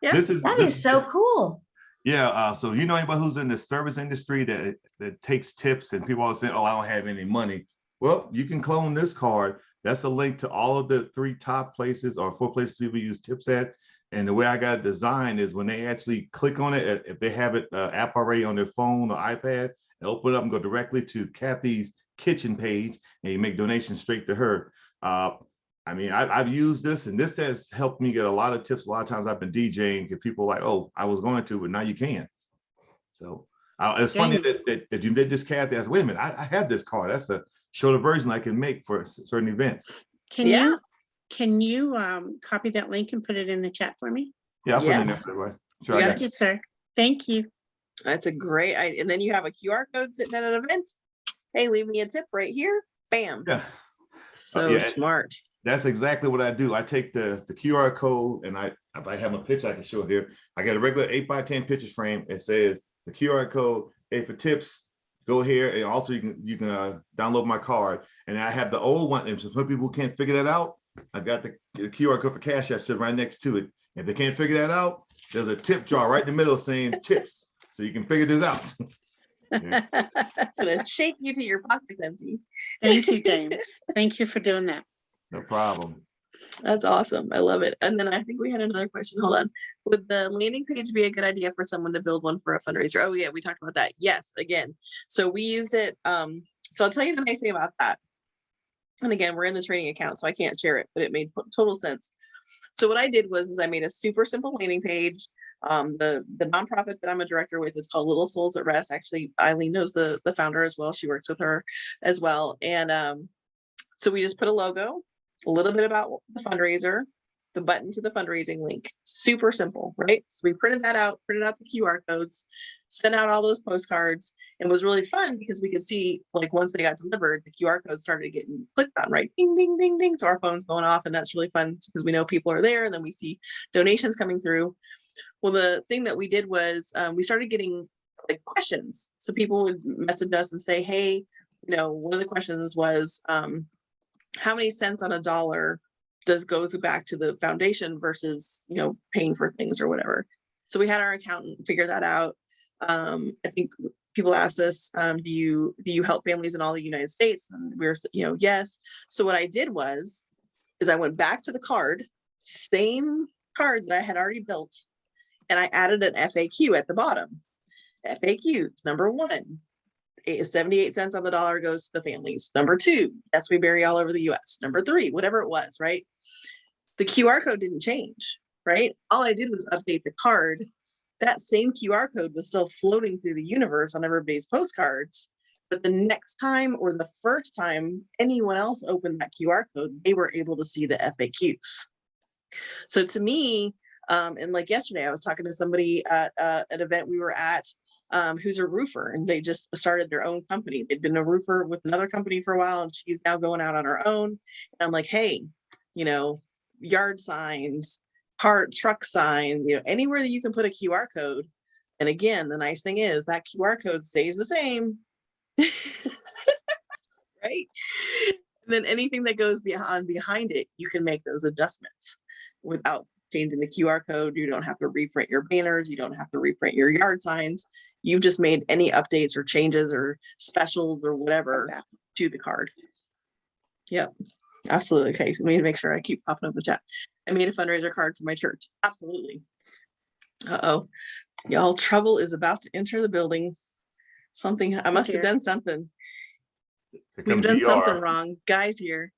S1: Yeah.
S7: That is so cool.
S4: Yeah, so you know anybody who's in the service industry that takes tips and people always say, oh, I don't have any money. Well, you can clone this card. That's a link to all of the 3 top places or 4 places people use tips at. And the way I got it designed is when they actually click on it, if they have it app already on their phone or iPad, they open it up and go directly to Kathy's kitchen page and you make donations straight to her. I mean, I've used this and this has helped me get a lot of tips. A lot of times I've been DJing and people are like, oh, I was going to, but now you can. So it's funny that you did this, Kathy. I said, wait a minute, I have this card. That's a shorter version I can make for certain events.
S5: Can you copy that link and put it in the chat for me?
S4: Yeah, I'll put it in there. Right. Sure, I got
S5: Thank you, sir. Thank you.
S1: That's a great idea. And then you have a QR code sitting at an event. Hey, leave me a tip right here. Bam.
S4: Yeah.
S1: So smart.
S4: That's exactly what I do. I take the QR code and if I have a picture I can show here. I got a regular 8x10 picture frame. It says the QR code, hey, for tips, go here. And also you can download my card. And I have the old one. And so some people can't figure that out. I've got the QR code for Cash App sitting right next to it. If they can't figure that out, there's a tip jar right in the middle saying tips. So you can figure this out.
S1: I'm gonna shake you till your pocket's empty.
S5: Thank you, James. Thank you for doing that.
S4: No problem.
S1: That's awesome. I love it. And then I think we had another question. Hold on. Would the landing page be a good idea for someone to build one for a fundraiser? Oh yeah, we talked about that. Yes, again. So we used it. So I'll tell you the nice thing about that. And again, we're in the training account, so I can't share it, but it made total sense. So what I did was I made a super simple landing page. The nonprofit that I'm a director with is called Little Souls at Rest. Actually, Eileen knows the founder as well. She works with her as well. And so we just put a logo, a little bit about the fundraiser, the button to the fundraising link. Super simple, right? So we printed that out, printed out the QR codes, sent out all those postcards. It was really fun because we could see, like, once they got delivered, the QR codes started getting clicked on, right? Ding, ding, ding, ding. So our phone's going off, and that's really fun because we know people are there, and then we see donations coming through. Well, the thing that we did was we started getting like questions. So people would message us and say, hey, you know, one of the questions was, how many cents on a dollar goes back to the foundation versus, you know, paying for things or whatever. So we had our accountant figure that out. I think people asked us, do you help families in all the United States? And we were, you know, yes. So what I did was, I went back to the card, same card that I had already built, and I added an FAQ at the bottom. FAQ, number 1. 78 cents on the dollar goes to the families. Number 2, yes, we bury all over the US. Number 3, whatever it was, right? The QR code didn't change, right? All I did was update the card. That same QR code was still floating through the universe on everybody's postcards. But the next time or the first time anyone else opened that QR code, they were able to see the FAQs. So to me, and like yesterday, I was talking to somebody at an event we were at, who's a roofer, and they just started their own company. They'd been a roofer with another company for a while, and she's now going out on her own. And I'm like, hey, you know, yard signs, truck signs, you know, anywhere that you can put a QR code. And again, the nice thing is that QR code stays the same, right? And then anything that goes behind it, you can make those adjustments without changing the QR code. You don't have to reprint your banners. You don't have to reprint your yard signs. You've just made any updates or changes or specials or whatever to the card. Yep, absolutely. Okay, so let me make sure I keep popping up the chat. I made a fundraiser card for my church. Absolutely. Uh-oh, y'all, trouble is about to enter the building. Something, I must have done something. We've done something wrong. Guy's here.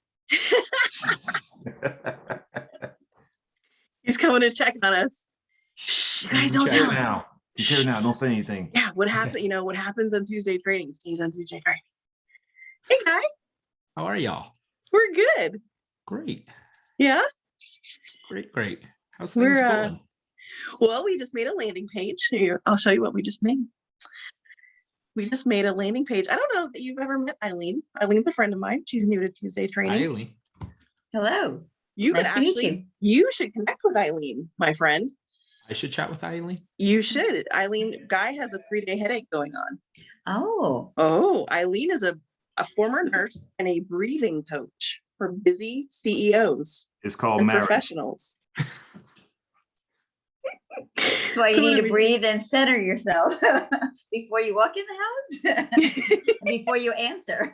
S1: He's coming to check on us. Shh, you guys don't tell him.
S4: He's here now. Don't say anything.
S1: Yeah, what happened? You know what happens on Tuesday training stays on Tuesday training. Hey, guy.
S8: How are y'all?
S1: We're good.
S8: Great.
S1: Yeah.
S8: Great. How's things
S1: We're
S8: going?
S1: well, we just made a landing page. Here, I'll show you what we just made. We just made a landing page. I don't know if you've ever met Eileen. Eileen's a friend of mine. She's new to Tuesday training.
S8: Eileen.
S7: Hello.
S1: You could
S7: Nice to meet
S1: actually, you should connect with Eileen, my friend.
S8: I should chat with Eileen.
S1: You should. Eileen, Guy has a 3-day headache going on.
S7: Oh,
S1: Oh, Eileen is a former nurse and a breathing coach for busy CEOs
S4: It's called
S1: and
S4: marriage.
S1: professionals.
S7: that's why you
S1: So
S7: need
S1: what
S7: to
S1: do we-
S7: breathe and center yourself before you walk in the house, before you answer.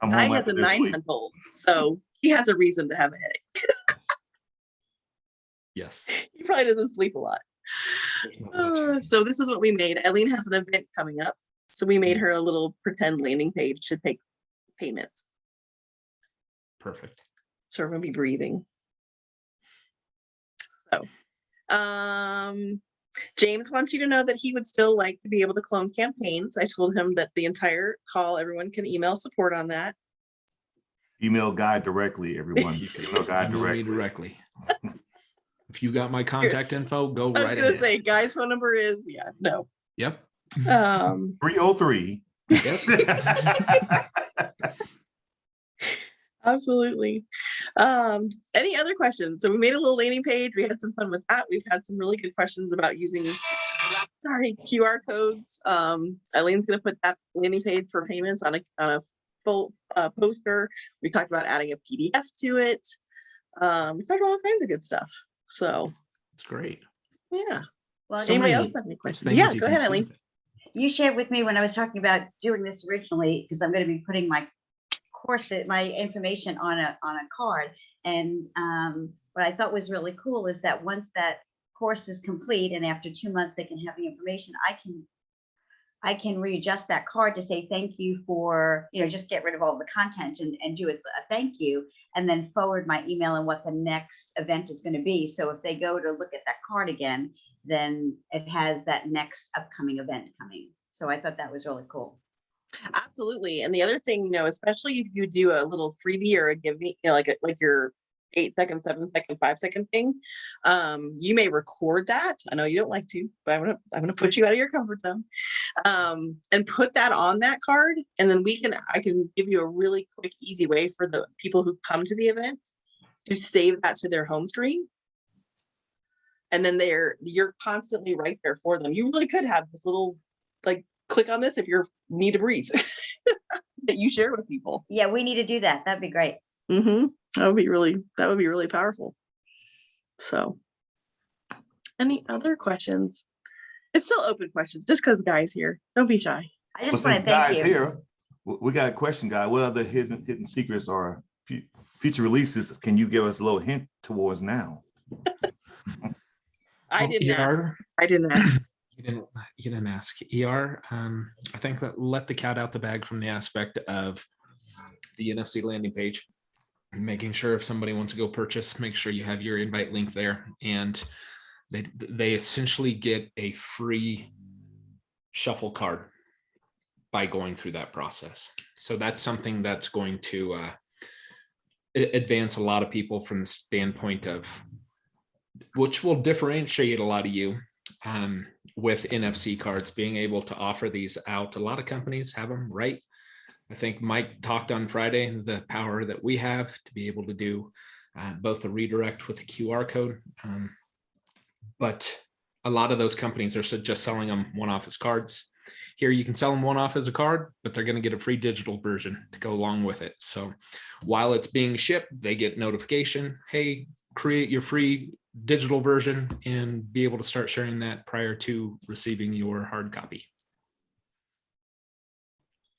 S4: I'm
S1: Guy
S4: home
S1: has a
S4: after this week.
S1: 9-month-old, so he has a reason to have a headache.
S8: Yes.
S1: He probably doesn't sleep a lot. So this is what we made. Eileen has an event coming up. So we made her a little pretend landing page to take payments.
S8: Perfect.
S1: So we're gonna be breathing. So James wants you to know that he would still like to be able to clone campaigns. I told him that the entire call, everyone can email support on that.
S4: Email Guy directly, everyone. Email Guy
S8: Email me
S4: directly.
S8: If you got my contact info, go
S1: I was
S8: right
S1: gonna
S8: ahead.
S1: say, Guy's phone number is, no.
S8: Yep.
S4: 303.
S1: Absolutely. Any other questions? So we made a little landing page. We had some fun with that. We've had some really good questions about using, QR codes. Eileen's going to put that landing page for payments on a full poster. We talked about adding a PDF to it. We talked about all kinds of good stuff. So
S8: It's great.
S1: yeah.
S7: Well,
S8: So
S1: Anybody
S8: many
S1: else have any questions?
S8: things
S1: Yeah,
S8: you
S1: go
S8: can
S1: ahead,
S8: do
S1: Eileen.
S8: with it.
S7: you shared with me when I was talking about doing this originally, because I'm going to be putting my my information on a card. And what I thought was really cool is that once that course is complete and after 2 months they can have the information, I can readjust that card to say thank you for, just get rid of all the content and do a thank you, and then forward my email and what the next event is going to be. So if they go to look at that card again, then it has that next upcoming event coming. So I thought that was really cool.
S1: Absolutely. And the other thing, especially if you do a little freebie or a give me, like your 8-second, 7-second, 5-second thing, you may record that. I know you don't like to, but I'm gonna put you out of your comfort zone, and put that on that card. And then I can give you a really quick, easy way for the people who come to the event to save that to their home screen. And then you're constantly right there for them. You really could have this little, click on this if you need to breathe that you share with people.
S7: Yeah, we need to do that. That'd be great.
S1: Mm-hmm. That would be really powerful. So any other questions? It's still open questions, just because Guy's here. Don't be shy.
S7: I just
S4: Well,
S7: want to
S4: since
S7: thank
S4: Guy's
S7: you.
S4: here, we got a question, Guy. What other hidden secrets or future releases can you give us a little hint towards now?
S1: I didn't ask.
S8: You didn't ask. ER, I think that let the cat out the bag from the aspect of the NFC landing page, making sure if somebody wants to go purchase, make sure you have your invite link there, and they essentially get a free shuffle card by going through that process. So that's something that's going to advance a lot of people from the standpoint of, which will differentiate a lot of you with NFC cards, being able to offer these out. A lot of companies have them, right? I think Mike talked on Friday, the power that we have to be able to do both a redirect with a QR code. But a lot of those companies are just selling them one-off as cards. Here you can sell them one-off as a card, but they're going to get a free digital version to go along with it. So while it's being shipped, they get notification, hey, create your free digital version and be able to start sharing that prior to receiving your hard copy.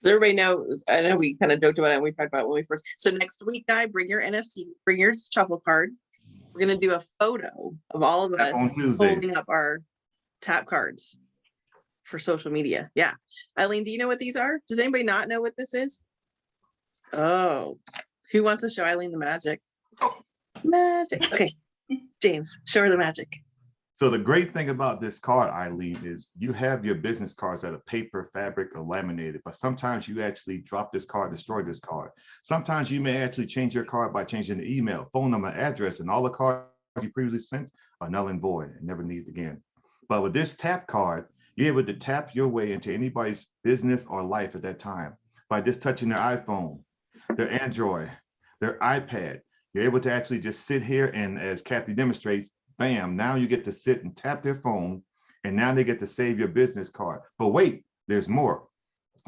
S1: Does everybody know? I know we kind of joked about it and we talked about it when we first. So next week, Guy, bring your NFC, bring your shuffle card. We're going to do a photo of all of
S4: That's on
S1: us
S4: Tuesdays.
S1: holding up our tap cards for social media. Yeah. Eileen, do you know what these are? Does anybody not know what this is? Oh, who wants to show Eileen the magic? Magic. Okay. James, show her the magic.
S4: So the great thing about this card, Eileen, is you have your business cards that are paper, fabric, or laminated, but sometimes you actually drop this card, destroy this card. Sometimes you may actually change your card by changing the email, phone number, address, and all the cards you previously sent are null and void and never needed again. But with this tap card, you're able to tap your way into anybody's business or life at that time by just touching their iPhone, their Android, their iPad. You're able to actually just sit here and, as Kathy demonstrates, bam, now you get to sit and tap their phone, and now they get to save your business card. But wait, there's more.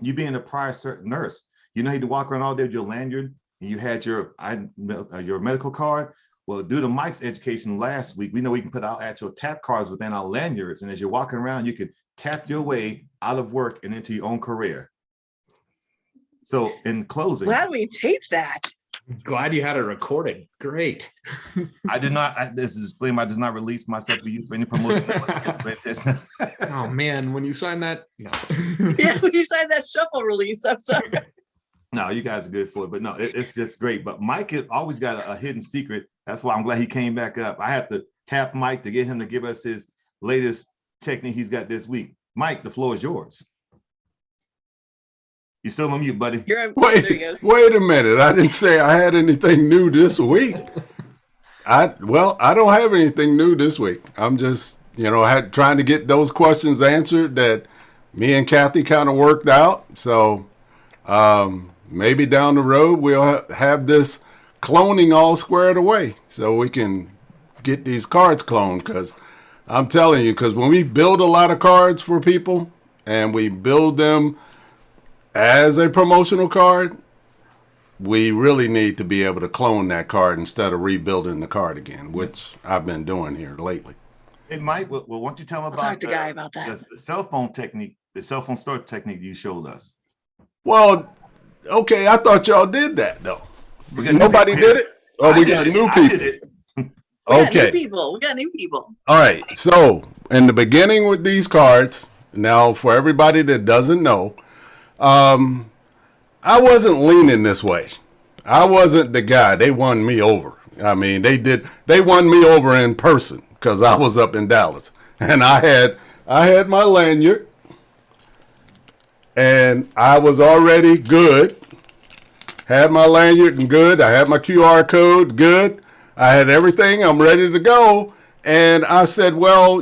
S4: You being a prior nurse, you know, you had to walk around all day with your lanyard, and you had your medical card. Well, due to Mike's education last week, we know we can put our actual tap cards within our lanyards, and as you're walking around, you can tap your way out of work and into your own career. So in closing,
S1: Glad we taped that.
S8: Glad you had it recorded. Great.
S4: I did not, this is a disclaimer, I did not release myself for you for any promotion.
S8: Oh man, when you sign that, no.
S1: Yeah, when you signed that shuffle release, I'm sorry.
S4: No, you guys are good for it, but no, it's just great. But Mike has always got a hidden secret. That's why I'm glad he came back up. I had to tap Mike to get him to give us his latest technique he's got this week. Mike, the floor is yours. You still on mute, buddy.
S1: You're on, there he goes.
S6: Wait a minute. I didn't say I had anything new this week. I don't have anything new this week. I'm just, trying to get those questions answered that me and Kathy kind of worked out. So maybe down the road we'll have this cloning all squared away so we can get these cards cloned. Because I'm telling you, because when we build a lot of cards for people and we build them as a promotional card, we really need to be able to clone that card instead of rebuilding the card again, which I've been doing here lately.
S4: Hey, Mike, well, why don't you tell him about
S1: talk to Guy about that.
S4: The cell phone technique, the cell phone store technique you showed us.
S6: Well, okay, I thought y'all did that, though. Nobody did it? Oh, we got new people. Okay.
S1: We got new people.
S6: All right. So in the beginning with these cards, now for everybody that doesn't know, I wasn't leaning this way. I wasn't the guy. They won me over. I mean, they won me over in person because I was up in Dallas and I had my lanyard and I was already good. Had my lanyard and good. I had my QR code good. I had everything. I'm ready to go. And I said, well,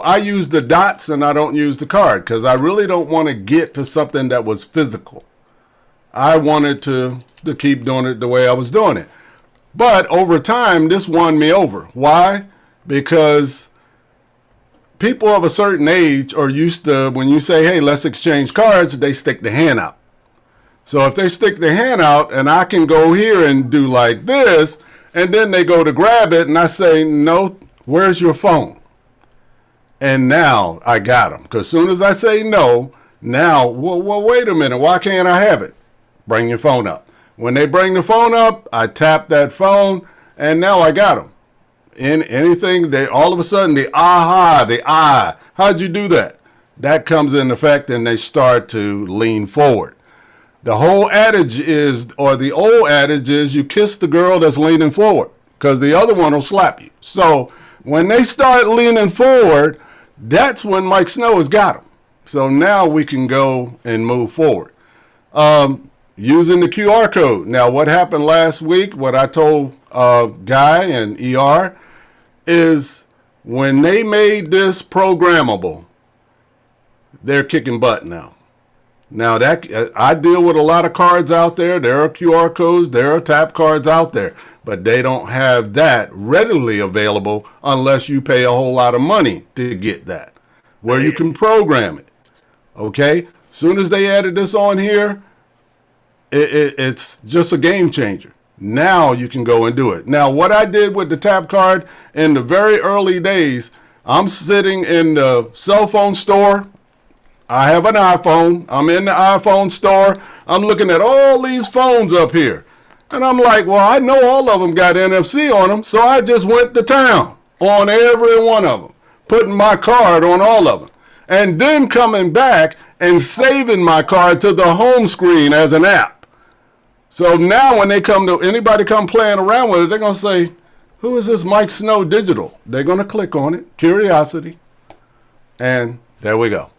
S6: I use the dots and I don't use the card because I really don't want to get to something that was physical. I wanted to keep doing it the way I was doing it. But over time, this won me over. Why? Because people of a certain age are used to, when you say, hey, let's exchange cards, they stick the hand out. So if they stick the hand out and I can go here and do like this, and then they go to grab it and I say, no, where's your phone? And now I got them. Because as soon as I say no, now, well, wait a minute. Why can't I have it? Bring your phone up. When they bring the phone up, I tap that phone, and now I got them. In anything, all of a sudden, the eye, how'd you do that? That comes in effect, and they start to lean forward. The whole adage is, or the old adage is, you kiss the girl that's leaning forward, because the other one will slap you. So when they start leaning forward, that's when Mike Snow has got them. So now we can go and move forward. Using the QR code. Now, what happened last week, what I told Guy and ER, is when they made this programmable, they're kicking butt now. Now, that I deal with a lot of cards out there. There are QR codes, there are tap cards out there, but they don't have that readily available unless you pay a whole lot of money to get that, where you can program it. Okay? Soon as they added this on here, it's just a game changer. Now you can go and do it. Now, what I did with the tap card in the very early days, I'm sitting in the cell phone store. I have an iPhone. I'm in the iPhone store. I'm looking at all these phones up here. And I'm like, well, I know all of them got NFC on them. So I just went to town on every one of them, putting my card on all of them. And then coming back and saving my card to the home screen as an app. So now when anybody come playing around with it, they're going to say, who is this Mike Snow Digital? They're going to click on it, curiosity, and there we go.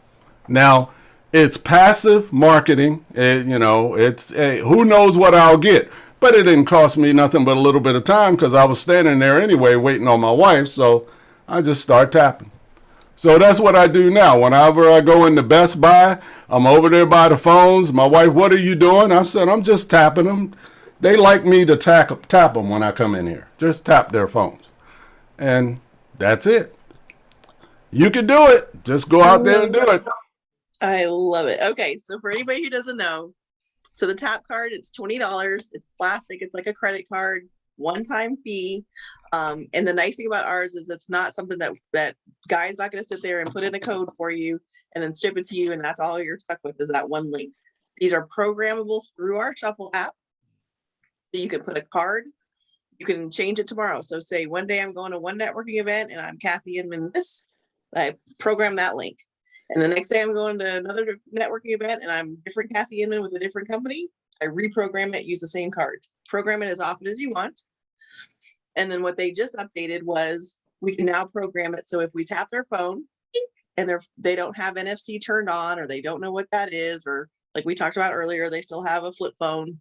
S6: Now, it's passive marketing. It's who knows what I'll get. But it didn't cost me nothing but a little bit of time because I was standing there anyway waiting on my wife. So I just start tapping. So that's what I do now. Whenever I go into Best Buy, I'm over there by the phones. My wife, what are you doing? I said, I'm just tapping them. They like me to tap them when I come in here. Just tap their phones. And that's it. You can do it. Just go out there and do it.
S1: I love it. Okay, so for anybody who doesn't know, so the tap card, it's $20. It's plastic. It's like a credit card, one-time fee. And the nice thing about ours is it's not something that Guy's not going to sit there and put in a code for you and then ship it to you, and that's all you're stuck with is that one link. These are programmable through our Shuffle app. So you can put a card. You can change it tomorrow. So say one day I'm going to one networking event and I'm Kathy Inman this. I program that link. And the next day I'm going to another networking event and I'm different Kathy Inman with a different company. I reprogram it, use the same card. Program it as often as you want. And then what they just updated was we can now program it. So if we tap their phone and they don't have NFC turned on, or they don't know what that is, or like we talked about earlier, they still have a flip phone.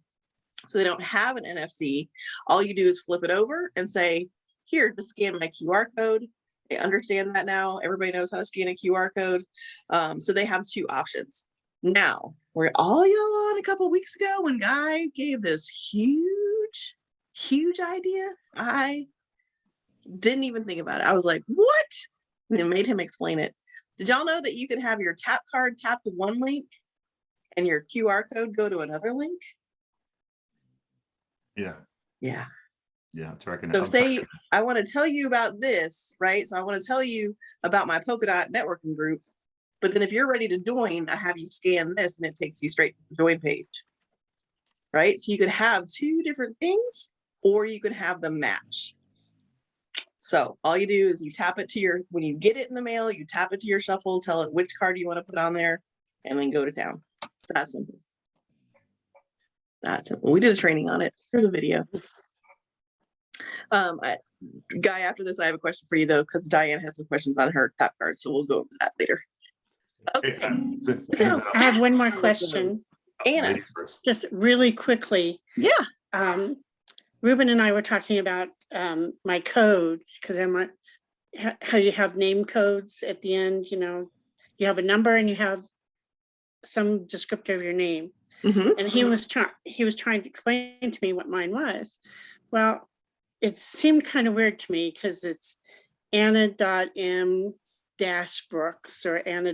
S1: So they don't have an NFC. All you do is flip it over and say, here, just scan my QR code. They understand that now. Everybody knows how to scan a QR code. So they have two options. Now, were all y'all on a couple of weeks ago when Guy gave this huge idea? I didn't even think about it. I was like, what? And it made him explain it. Did y'all know that you can have your tap card tap to one link and your QR code go to another link?
S4: Yeah.
S1: Yeah.
S4: Yeah, tracking.
S1: So say I want to tell you about this, right? So I want to tell you about my Polkadot networking group, but then if you're ready to join, I have you scan this and it takes you straight to the join page, right? So you could have two different things, or you could have them match. So all you do is you tap it to when you get it in the mail, you tap it to your Shuffle, tell it which card you want to put on there, and then go to town. It's that simple. That's simple. We did a training on it for the video. Guy, after this, I have a question for you though, because Diane has some questions on her tap card, so we'll go over that later. Okay.
S5: I have one more question.
S1: Anna,
S5: just really quickly.
S1: Yeah.
S5: Ruben and I were talking about my code, because I'm how you have name codes at the end. You have a number and you have some descriptor of your name.
S1: Mm-hmm.
S5: And he was trying to explain to me what mine was. Well, it seemed kind of weird to me because it's Anna.m-Brooks or Anna.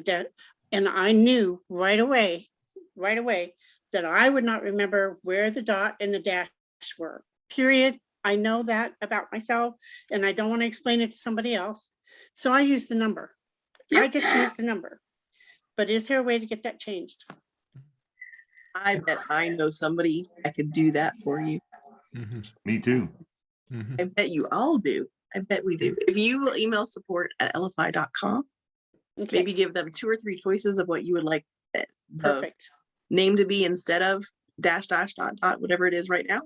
S5: And I knew right away that I would not remember where the dot and the dash were. Period. I know that about myself, and I don't want to explain it to somebody else. So I use the number. Yep. I just use the number. But is there a way to get that changed?
S1: I bet I know somebody that could do that for you.
S4: Mm-hmm. Me too.
S1: Mm-hmm. I bet you all do. I bet we do. If you will email support@lfi.com, okay. Maybe give them 2 or 3 choices of what you would like the name to be instead of dash, dot, whatever it is right now.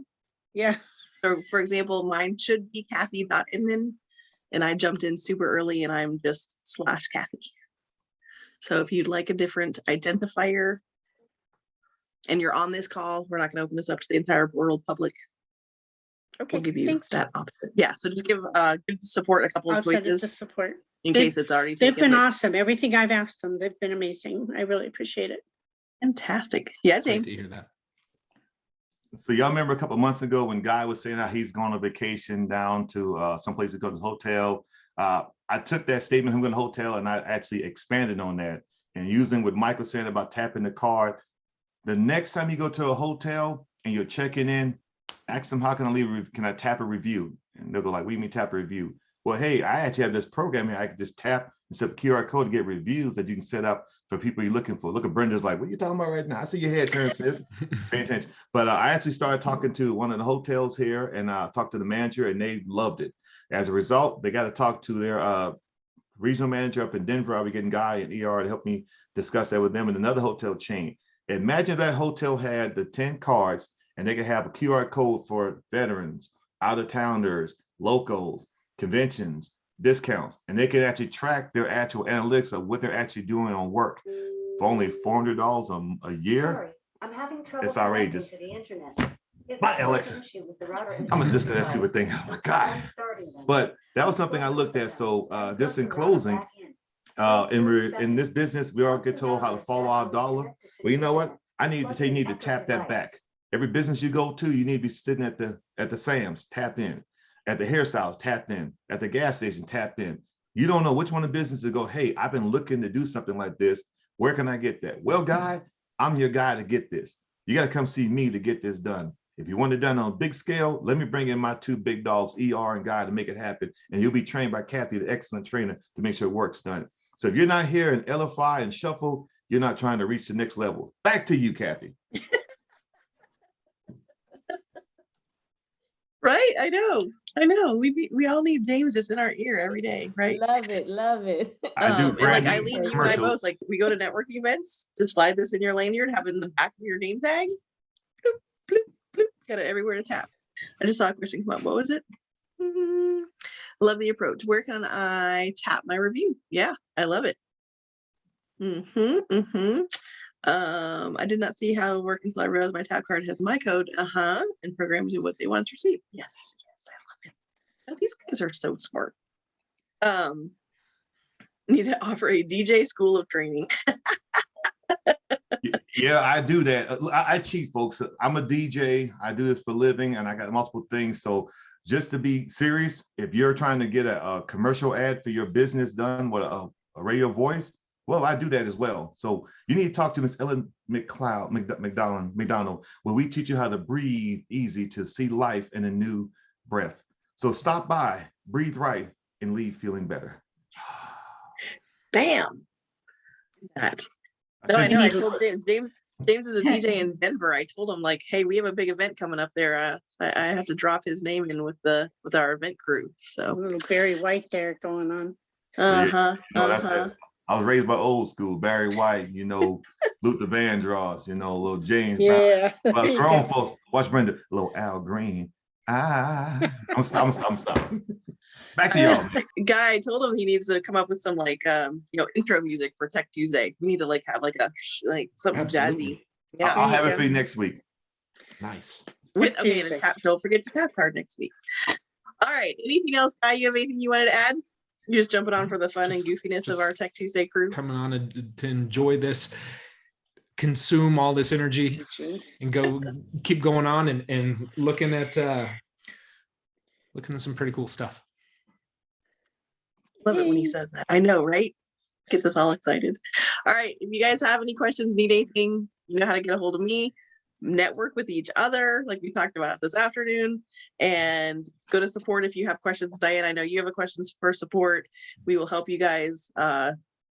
S5: Yeah.
S1: So for example, mine should be Kathy.Inman, and I jumped in super early and I'm just /Kathy. So if you'd like a different identifier and you're on this call, we're not going to open this up to the entire world public.
S5: Okay,
S1: we'll give you that option. Yeah, so just give support a couple of choices.
S5: Send it to support
S1: in case it's already
S5: taken. They've been awesome. Everything I've asked them, they've been amazing. I really appreciate it.
S1: Fantastic. Yeah, James.
S8: Great to hear that.
S4: So y'all remember a couple of months ago when Guy was saying how he's going on vacation down to someplace to go to the hotel. I took that statement, I'm going to hotel, and I actually expanded on that. And using what Mike was saying about tapping the card, the next time you go to a hotel and you're checking in, ask them, how can I leave? Can I tap a review? And they'll go like, what do you mean tap a review? Well, hey, I actually have this program here. I can just tap and set a QR code to get reviews that you can set up for people you're looking for. Look at Brenda's like, what are you talking about right now? I see your head turn, sis. Pay attention. But I actually started talking to one of the hotels here and talked to the manager, and they loved it. As a result, they got to talk to their regional manager up in Denver. I'll be getting Guy and ER to help me discuss that with them in another hotel chain. Imagine if that hotel had the 10 cards and they could have a QR code for veterans, out-of-towners, locals, conventions, discounts, and they can actually track their actual analytics of what they're actually doing on work for only $400 a year.
S9: Sorry, I'm having trouble
S4: It's
S9: connecting
S4: outrageous.
S9: to the internet. If
S4: My
S9: there's
S4: Alexa.
S9: an issue with the router
S4: I'm gonna listen to that
S9: interface,
S4: stupid thing. Oh my God.
S9: I'm starting them.
S4: But that was something I looked at. So just in closing, in this business, we all get told how to follow our dollar. Well, you know what? I need to say you need to tap that back. Every business you go to, you need to be sitting at the Sam's, tap in. At the hairstyles, tap in. At the gas station, tap in. You don't know which one of the businesses go, hey, I've been looking to do something like this. Where can I get that? Well, guy, I'm your guy to get this. You got to come see me to get this done. If you want it done on a big scale, let me bring in my two big dogs, ER and Guy, to make it happen. And you'll be trained by Kathy, the excellent trainer, to make sure work's done. So if you're not here in LFI and Shuffle, you're not trying to reach the next level. Back to you, Kathy.
S1: Right? I know. We all need James just in our ear every day, right?
S10: Love it, love it.
S4: I do
S1: And like
S4: branding
S1: Eileen, you and I
S4: commercials.
S1: both, like, we go to networking events, just slide this in your lanyard, have it in the back of your name tag. Bloop, bloop, bloop, got it everywhere to tap. I just saw a question come up. What was it? Love the approach. Where can I tap my review? Yeah, I love it. I did not see how it worked until I realized my tap card has my code. And programs do what they want to receive. Yes, I love it. Oh, these guys are so smart. Need to offer a DJ school of training.
S4: Yeah, I do that. I cheat, folks. I'm a DJ. I do this for a living, and I got multiple things. So just to be serious, if you're trying to get a commercial ad for your business done with a radio voice, well, I do that as well. So you need to talk to Miss Eileen Mcdonald, where we teach you how to breathe easy to see life in a new breath. So stop by, breathe right, and leave feeling better.
S1: Bam. That. No, I know. I told James is a DJ in Denver. I told him, like, hey, we have a big event coming up there. I have to drop his name in with our event crew.
S5: A
S1: So
S5: little Barry White there going on.
S4: No, that's I was raised by old school, Barry White, Luther Vandross, little James Brown.
S5: Yeah.
S4: But grown folks, watch Brenda, little Al Green. I'm stopping. Back to y'all.
S1: Guy, I told him he needs to come up with some intro music for Tech Tuesday. We need to have something
S8: Absolutely.
S1: jazzy. Yeah,
S4: I'll have it for you next week.
S8: Nice.
S1: And a tap. Don't forget the tap card next week. All right. Anything else, Guy? You have anything you wanted to add? You're just jumping on for the fun and goofiness of our Tech Tuesday crew.
S8: Coming on to enjoy this, consume all this energy, and keep going on and looking at some pretty cool stuff.
S1: Love it when he says that. I know, right? Get this all excited. All right. If you guys have any questions, need anything, you know how to get a hold of me. Network with each other, like we talked about this afternoon, and go to support if you have questions. Diane, I know you have a questions for support. We will help you guys.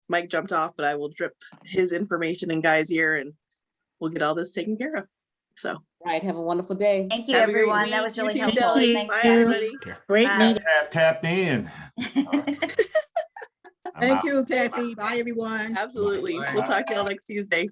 S1: Mike jumped off, but I will drip his information in Guy's ear, and we'll get all this taken care of. So,
S10: Right. Have a wonderful day.
S7: Thank you,
S1: have a great
S7: everyone.
S1: week.
S7: That was
S1: You
S7: really
S1: too,
S7: helpful.
S1: Shelley.
S7: Thank
S1: Bye,
S7: you.
S1: everybody.
S5: Great
S7: Bye.
S5: meeting.
S4: Tap in.
S11: Thank you, Kathy. Bye, everyone.
S1: Absolutely. We'll talk to y'all next Tuesday.